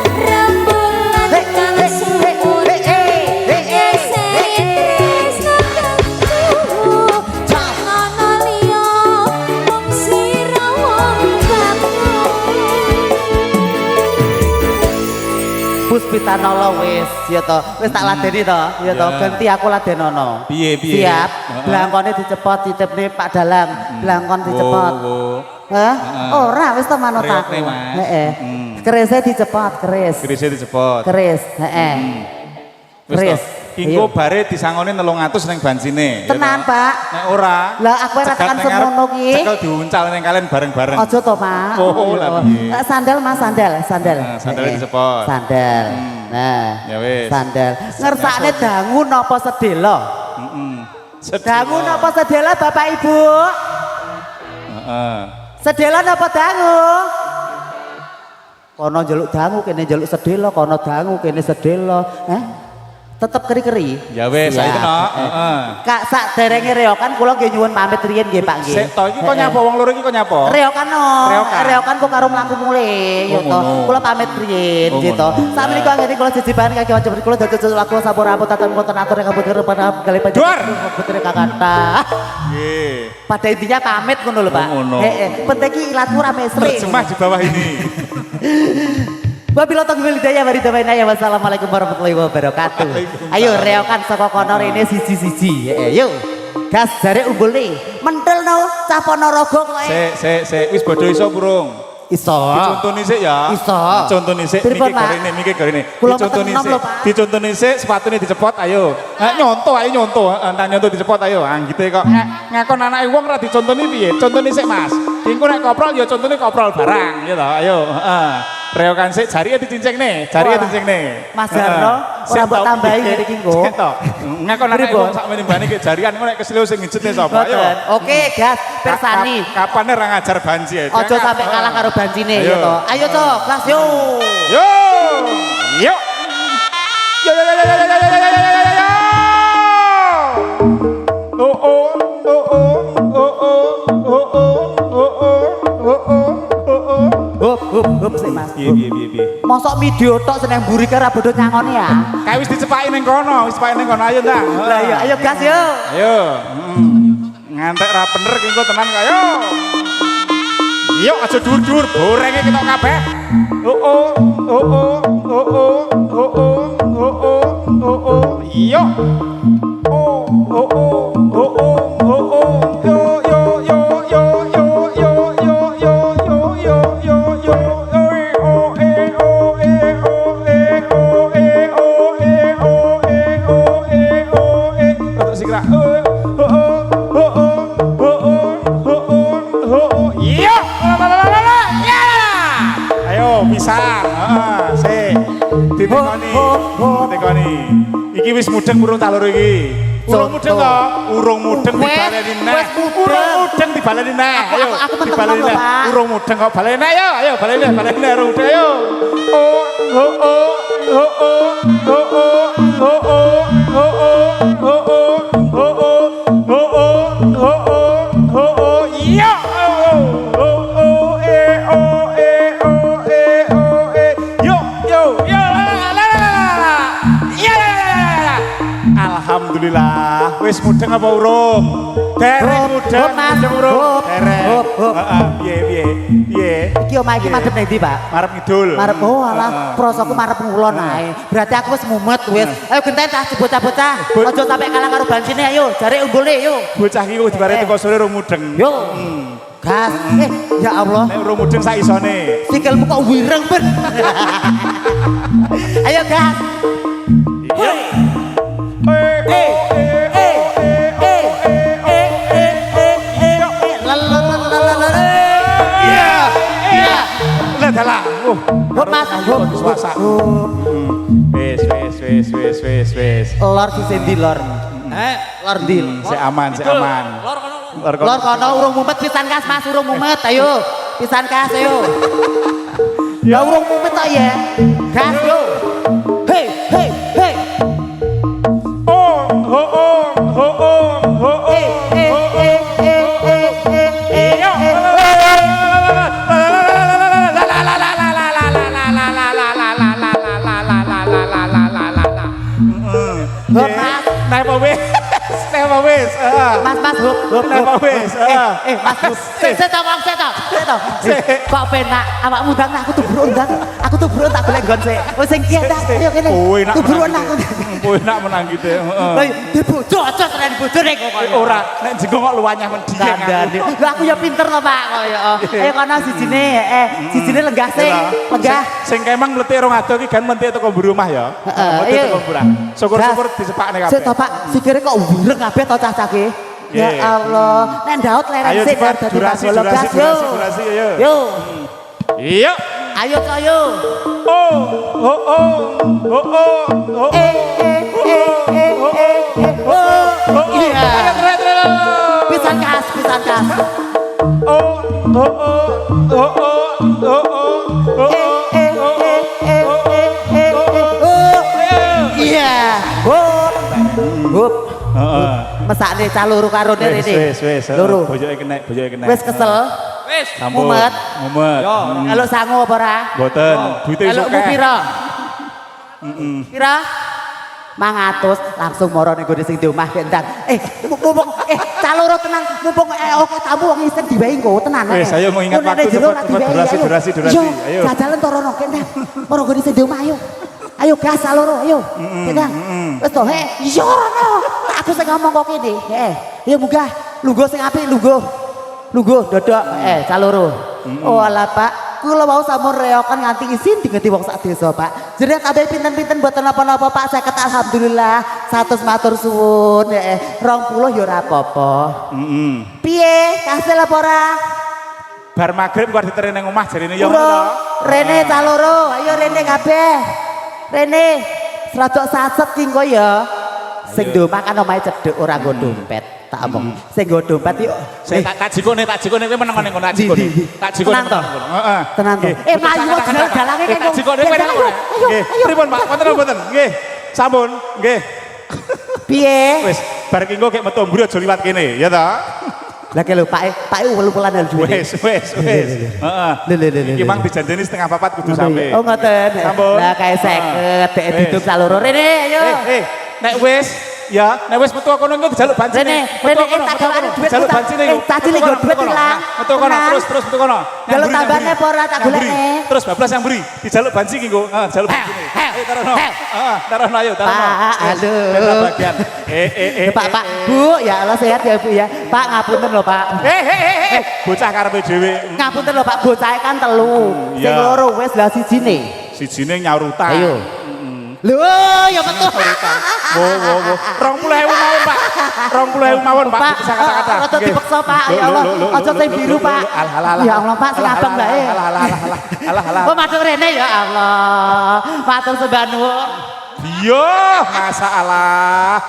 Puspitanolo wis ya to. Wis tak ladeni to, ya to. Ya. Ganti aku ladenono. Piye, piye? Siap. Heeh. Blangkone dicepot titipne Pak Dalang. Blangkon dicepot. Hah? Ora wis to manut aku. Reokne, Mas. Heeh. Kerise dicepot, keris. Kerisnya dicepot. Keris, heeh. Wis Res. to. Engko bare disangone 300 ning bansine. ya Tenan, toh? Pak. Nek ora. Lah aku ora tekan semono ki. Cekel diuncal ning kalian bareng-bareng. Aja to, Pak. Oh, lah piye. Sandal Mas, sandal. Nah, sandalnya disepot. Sandal. Nah. Ya wis. Sandal. Ngersakne dangu napa sedela? Dangu napa sedela Bapak Ibu? Heeh. Sedela napa dangu? Kono njaluk dangu kene njaluk sedela, kono dangu kene sedela. Tetep keri-keri. Ya wis, saiki no. Heeh. Kak sak derenge reokan kula nggih nyuwun pamit riyin nggih Pak nggih. Sik to iki kok nyapa wong loro iki kok nyapa? Reokan no. Reokan. Reokan kok karo mlaku mulih ya to. Kula pamit riyin nggih to. Sakmenika ngene kula jejiban kaki wajib kula dados laku sampun ampun tatan wonten atur ingkang boten pada kali panjenengan boten kakata. Nggih. Pada intinya pamit ngono lho Pak. Heeh. Penting iki ilatmu ra mesri. Terjemah di bawah ini. Wabillahi taufiq wal hidayah wassalamualaikum warahmatullahi wabarakatuh. Ayo reokan saka kono rene siji-siji. Yuk. Gas jare umbul nih. Mentel no cah Ponorogo kok. Sik wis bodho iso burung. Iso. Dicontoni sik ya. Iso. Contoni sik mikir garene. Dicontoni sik. Dicontoni sik sepatune dicepot ayo. Nyonto entar nyonto dicepot ayo. Anggite kok ngakon anake wong ora dicontoni piye? Contoni sik Mas. Engko nek koprol ya contone koprol barang ya to. Ayo, heeh. Reokan sik jarike dicincingne, Mas Jarno ora mbok tambahi ngene iki nggo. Sik to. Ngakon anake wong sak menembane ki jarian engko nek kesleo sing ngejetne sapa? Ayo. Oke, gas persani. Kapan ora ngajar banci ya? Aja sampe kalah karo bancine ya to. Ayo to, gas yo. Yo. Yo. Yo. Hop sik Mas. Piye. Mosok video tok seneng mburi karo bodho nyangone ya. Kae wis dicepaki ning kono, ayo ta. Lah iya, ayo gas yo. Ayo. Ngantek ra bener ki engko tenan kok ayo. Yo aja dhuwur-dhuwur, gorenge ketok kabeh. Yo. Pisan, sik. Ditekoni. Iki wis mudeng urung tak loro iki. Urung mudeng to? Urung mudeng dibaleni neh. Urung mudeng dibaleni neh. Ayo, dibaleni neh. Urung mudeng kok baleni neh ayo. Ayo baleni neh urung mudeng ayo. Alhamdulillah, wis mudeng apa urung? Dereng mudeng, urung. Dereng. Piye? Iki omah iki madhep nang ndi, Pak? Marep ngidul. Marep alah, prosoku marep ngulon ae. Berarti aku wis mumet wis. Ayo genten tas bocah-bocah. Aja sampe kalah karo bancine ayo, jare unggule yo. Bocah iki wis dibare teko sore urung mudeng. Yo. Gas. Ya Allah. Nek urung mudeng sak isone. Sikilmu kok wireng ben. Ayo gas. Dalah. Mas, Wes. Lor disendi lor. Lor ndi? Sik aman. Lor kono urung mumet pisan kas Mas, urung mumet. Ayo. Pisan kas ayo. Ya urung mumet tok ya. Gas yo. Hei. Naik apa weh? Napa wis? Mas, hub. Napa wis? Mas, seto. Kok penak awakmu ndang aku tuh berundang. Aku tuh berundang golek nggon sik. Wis sing kiye tak ayo kene. Tuh berundang. Kowe nak menang gitu. Lah di bojo aja tren bojone kok. Ora, nek jenggo kok luwanyah men Kandhane. Lah aku ya pinter to, Pak, kaya. Ayo kono sijine, sijine lenggah sing, lenggah. Sing kemang mletik rong ado iki gan mentik teko mburi omah ya. Mentik teko mburah. Syukur-syukur disepakne kabeh. Sik to, Pak, sikire kok wireng kabeh to cah-cahke. Ya Allah, nek ndaut leren sik dadi durasi yo. Yo. Iya. Ayo to yo. Iya. Pisan kas. Iya. Hop. Mesakne cah loro karo rene. Wis. Loro. Bojoke kena. Wis kesel. Wis. Mumet. Yo. Kalau sangu apa ora? Mboten. Duite Kalau iso pira? Pira? 500 langsung moro ning gone sing di omah kendang. Mumpung cah loro tenang, mumpung oke tamu wong isen diwehi engko tenan. Wis, ayo mengingat waktu durasi. Ayo. Jajalan torono kendang. Moro gone sing di omah ayo. Ayo gas cah loro, ayo. Kendang. Wis to, iya rono. Aku sing ngomong kok kene. Ayo munggah. Lungguh sing apik, lungguh. Dodok. Cah loro. Oh alah Pak. Kula mau sampun reokan nganti isin digenti wong sak desa, Pak. Jenengan kabeh pinten-pinten mboten napa-napa, Pak. Saya kata alhamdulillah. 100 matur suwun. 20 ya ora apa-apa. Piye? Kasil apa ora? Bar magrib kok diterene nang omah jarine ya ngono. Rene cah loro, ayo rene kabeh. Rene, serodok saset ki engko ya. Sing ndok makan omahe cedhek ora nggo dompet. Tak omong. Sing nggo dompet yo. Sing tak jikone kowe meneng ning kono tak jikone. Tak jikone. Heeh. Tenan to. Mayu dalange kene. Tak jikone kowe nang kono. Nggih. Pripun Pak? Wonten mboten? Nggih. Sampun. Nggih. Piye? Wis, bar ki engko gek metu mburi aja liwat kene, ya ta? Lah ke lho Pak welu-welan duwe. Wis. Heeh. Iki mang dijanjeni setengah 4 kudu sampe. Oh ngoten. Sampun. Lah kae 50 dek diduk saloro rene ayo. Nek wis ya, nek wis metu kono engko jaluk bancine. Rene tak gawani dhuwit. Jaluk bancine engko. Tadi lho dhuwit ilang. Metu kono terus metu kono. Jaluk tambane apa ora tak golekne. Terus bablas yang beri, dijaluk banci ki engko. Heeh, jaluk bancine. Ayo tarono. Heeh, tarono ayo tarono. Pak, aduh. Bagian. Pak, Bu, ya Allah sehat ya Bu ya. Pak ngapunten lho Pak. Bocah karepe dhewe. Ngapunten lho Pak, bocahe kan 3. Sing loro wis lah sijine. Sijine nyaurutan. Ayo. Lho, ya betul. Wo. 20.000 mawon, Pak. 20.000 mawon, Pak. Bisa kata-kata. Rada dipaksa, Pak. Ya Allah. Aja sing biru, Pak. Ya Allah, Pak, sing abang bae. Alah. Oh, matur rene ya Allah. Matur sembah nuwun. Iya, masalah.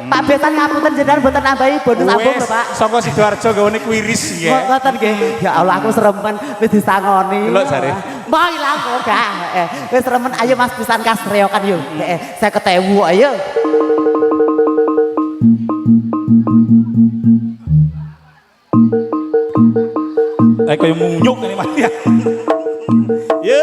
Pak Besan ngapunten jenengan mboten nambahi bonus ambung lho, Pak. Saka Sidoarjo gawene kuiris nggih. Ngoten nggih. Ya Allah, aku seremen wis disangoni. Delok jare. Mbah ilang kok gak. Wis remen ayo Mas pisan kas reokan yo. 50.000 ayo. Kayak munyuk ini Mas ya. Ya.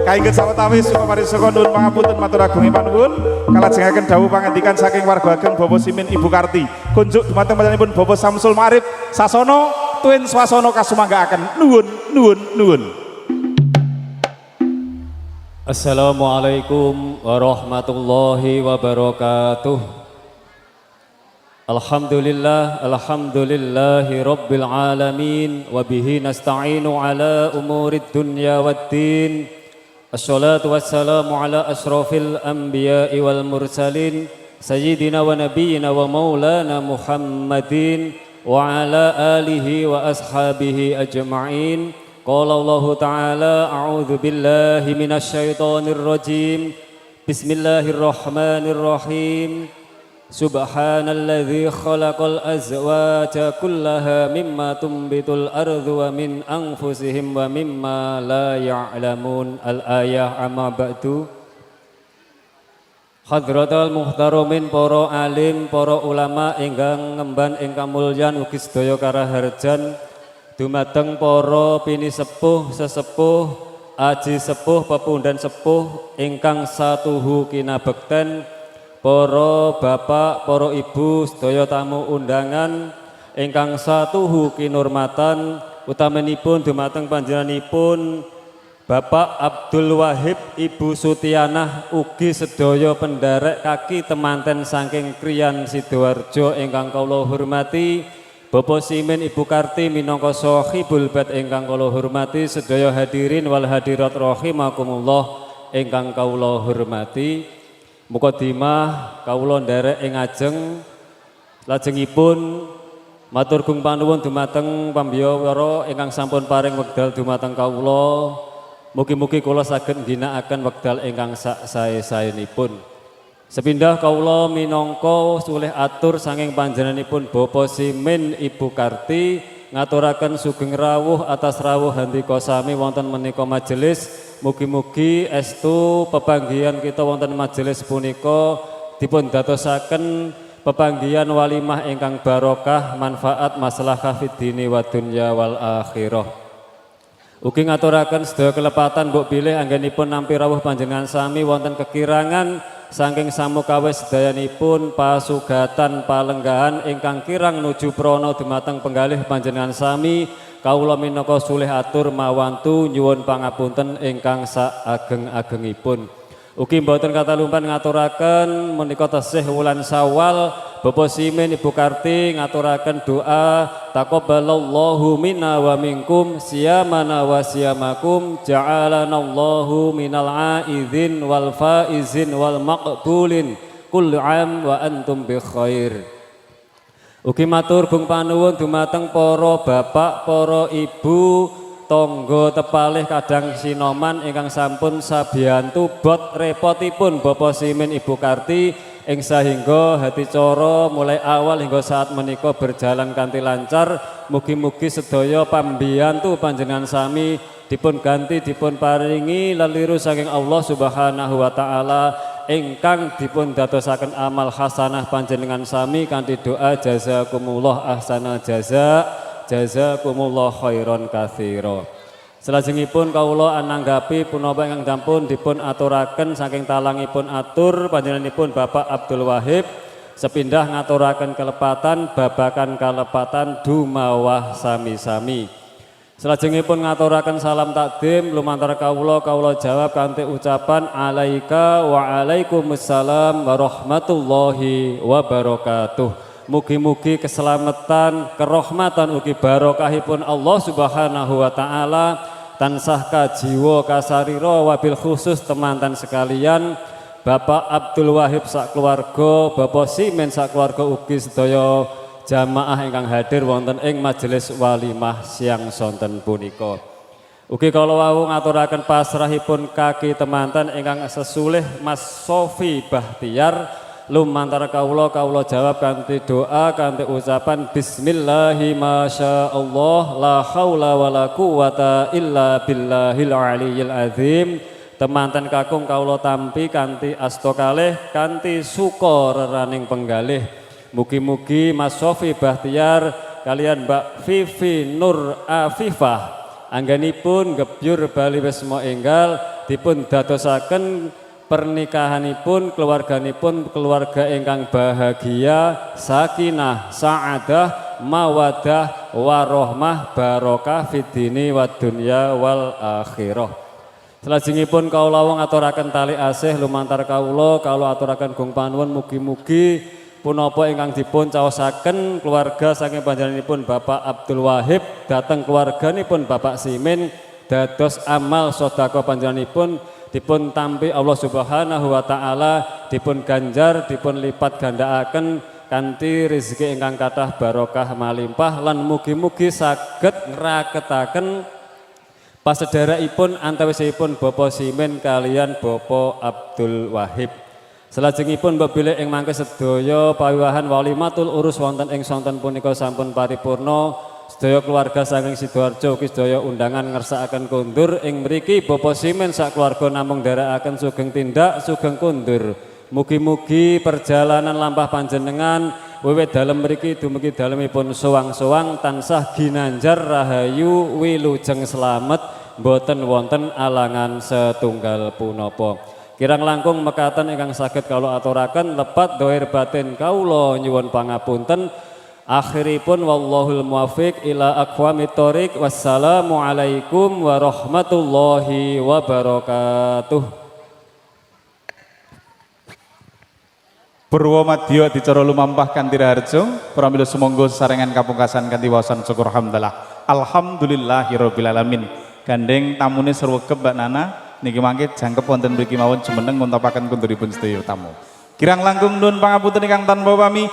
Kainget sawetawis suka mari saka nuwun pangapunten matur agung panuwun kalajengaken dawuh pangandikan saking warga ageng Bapak Simin Ibu Karti kunjuk dumateng panjenenganipun Bapak Samsul Ma'arif sasana tuwin swasana kasumanggaaken nuwun. Assalamualaikum warahmatullahi wabarakatuh. Alhamdulillahi rabbil alamin wa bihi nasta'inu ala umurid dunya waddin. Assalatu wassalamu ala asrafil anbiya'i wal mursalin sayyidina wa nabiyyina wa maulana Muhammadin wa ala alihi wa ashabihi ajma'in Qala Allah Ta'ala a'udzu billahi minasyaitonir rajim. Bismillahirrahmanirrahim. Subhanalladzi khalaqal azwaja kullaha mimma tumbitul ardu wa min anfusihim wa mimma la ya'lamun. Al-ayah amma ba'du. Hadratul muhtaramin para alim, para ulama ingkang ngemban ingkang mulyan ugi sedaya karaharjan dumateng para pini sepuh, sesepuh, aji sepuh, pepundhen sepuh ingkang satuhu kinabekten, para bapak, para ibu, sedaya tamu undangan ingkang satuhu kinurmatan, utamanipun dumateng panjenenganipun Bapak Abdul Wahib, Ibu Sutianah ugi sedaya penderek kaki temanten saking Kriyan Sidoarjo ingkang kula hormati, Bapak Simin Ibu Karti minangka sahibul bait ingkang kula hormati, sedaya hadirin wal hadirat rahimakumullah ingkang kula hormati. Mukadimah kawula nderek ing ajeng lajengipun matur gung panuwun dumateng pambiyawara ingkang sampun paring wekdal dumateng kawula. Mugi-mugi kula saged ngginakaken wekdal ingkang sak sae-saenipun. Sepindah kawula minangka sulih atur saking panjenenganipun Bapak Simin Ibu Karti ngaturaken sugeng rawuh atas rawuh handika sami wonten menika majelis. Mugi-mugi estu pepanggihan kita wonten majelis punika dipun dadosaken pepanggihan walimah ingkang barokah, manfaat maslahah fid dini wa dunya wal akhirah. Ugi ngaturaken sedaya kelepatan mbok bilih anggenipun nampi rawuh panjenengan sami wonten kekirangan saking samukawis sedayanipun pasugatan palenggahan ingkang kirang nuju prana dumateng penggalih panjenengan sami. Kawula minangka sulih atur mawantu nyuwun pangapunten ingkang saageng-agengipun. Ugi mboten katalumpan ngaturaken menika tasih wulan Syawal, Bapak Simin Ibu Karti ngaturaken doa taqabbalallahu minna wa minkum siyamana wa siyamakum ja'alanallahu minal aizin wal faizin wal maqbulin kullu am wa antum bi khair. Ugi matur gung panuwun dumateng para bapak, para ibu, tangga tepalih kadang sinoman ingkang sampun sabiyantu bot repotipun Bapak Simin Ibu Karti ing sahingga hati cara mulai awal hingga saat menika berjalan kanthi lancar. Mugi-mugi sedaya pambiyantu panjenengan sami dipun ganti dipun paringi leliru saking Allah Subhanahu wa taala ingkang dipun dadosaken amal hasanah panjenengan sami kanthi doa jazakumullah ahsanal jaza, jazakumullah khairan katsira. Salajengipun kawula ananggapi punapa ingkang sampun dipun aturaken saking talangipun atur panjenenganipun Bapak Abdul Wahib sepindah ngaturaken kelepatan babakan kalepatan dumawah sami-sami. Salajengipun ngaturaken salam takdim lumantar kawula jawab kanthi ucapan alaika wa alaikumussalam warahmatullahi wabarakatuh. Mugi-mugi keselamatan, kerahmatan ugi barokahipun Allah Subhanahu wa taala tansah kajiwa kasarira wabil khusus temanten sekalian Bapak Abdul Wahib sak keluarga, Bapak Simin sak keluarga ugi sedaya jamaah ingkang hadir wonten ing majelis walimah siang sonten punika. Ugi kala wau ngaturaken pasrahipun kaki temanten ingkang sesulih Mas Sofi Bahtiar lumantar kawula jawab kanthi doa kanthi ucapan bismillahi masyaallah la haula wala quwata illa billahil aliyyil azim. Temanten kakung kawula tampi kanthi asta kalih kanthi suka reraning penggalih. Mugi-mugi Mas Sofi Bahtiar kalian Mbak Vivi Nur Afifah anggenipun gebyur bali wisma enggal dipun dadosaken pernikahanipun keluarganipun keluarga ingkang bahagia, sakinah, sa'adah, mawadah, warahmah, barokah fid dini wad dunya wal akhirah. Salajengipun kawula ngaturaken tali asih lumantar kawula aturaken gung panuwun mugi-mugi punapa ingkang dipun caosaken keluarga saking panjenenganipun Bapak Abdul Wahib dhateng keluarganipun Bapak Simin dados amal sedekah panjenenganipun dipun tampi Allah Subhanahu wa taala dipun ganjar dipun lipat gandhakaken kanthi rezeki ingkang kathah barokah malimpah lan mugi-mugi saged ngraketaken Pasederekipun antawisipun Bapak Simin kalian Bapak Abdul Wahid. Salajengipun mbok bilih ing mangke sedaya pawiwahan walimatul urus wonten ing sonten punika sampun paripurna. Sedaya keluarga saking Sidoarjo ugi sedaya undangan ngersakaken kondur ing mriki Bapak Simin sak keluarga namung nderekaken sugeng tindak sugeng kondur. Mugi-mugi perjalanan lampah panjenengan wiwit dalem mriki dumugi dalemipun sowang-sowang tansah ginanjar rahayu wilujeng slamet boten wonten alangan setunggal punapa. Kirang langkung mekaten ingkang saged kawula aturaken lepat dohir batin kawula nyuwun pangapunten. Akhiripun wallahul muwaffiq ila aqwamit thoriq. Wassalamualaikum warahmatullahi wabarakatuh. Purwa madya dicara lumampah kanthi raharja, pramila sumangga sarengan kapungkasan kanthi waosan syukur hamdalah. Alhamdulillahirabbil alamin. Gandeng tamune sregep Mbak Nana niki mangke jangkep wonten mriki mawon jumeneng nguntapaken kunduripun sedaya tamu. Kirang langkung nuwun pangapunten ingkang tanpa pami.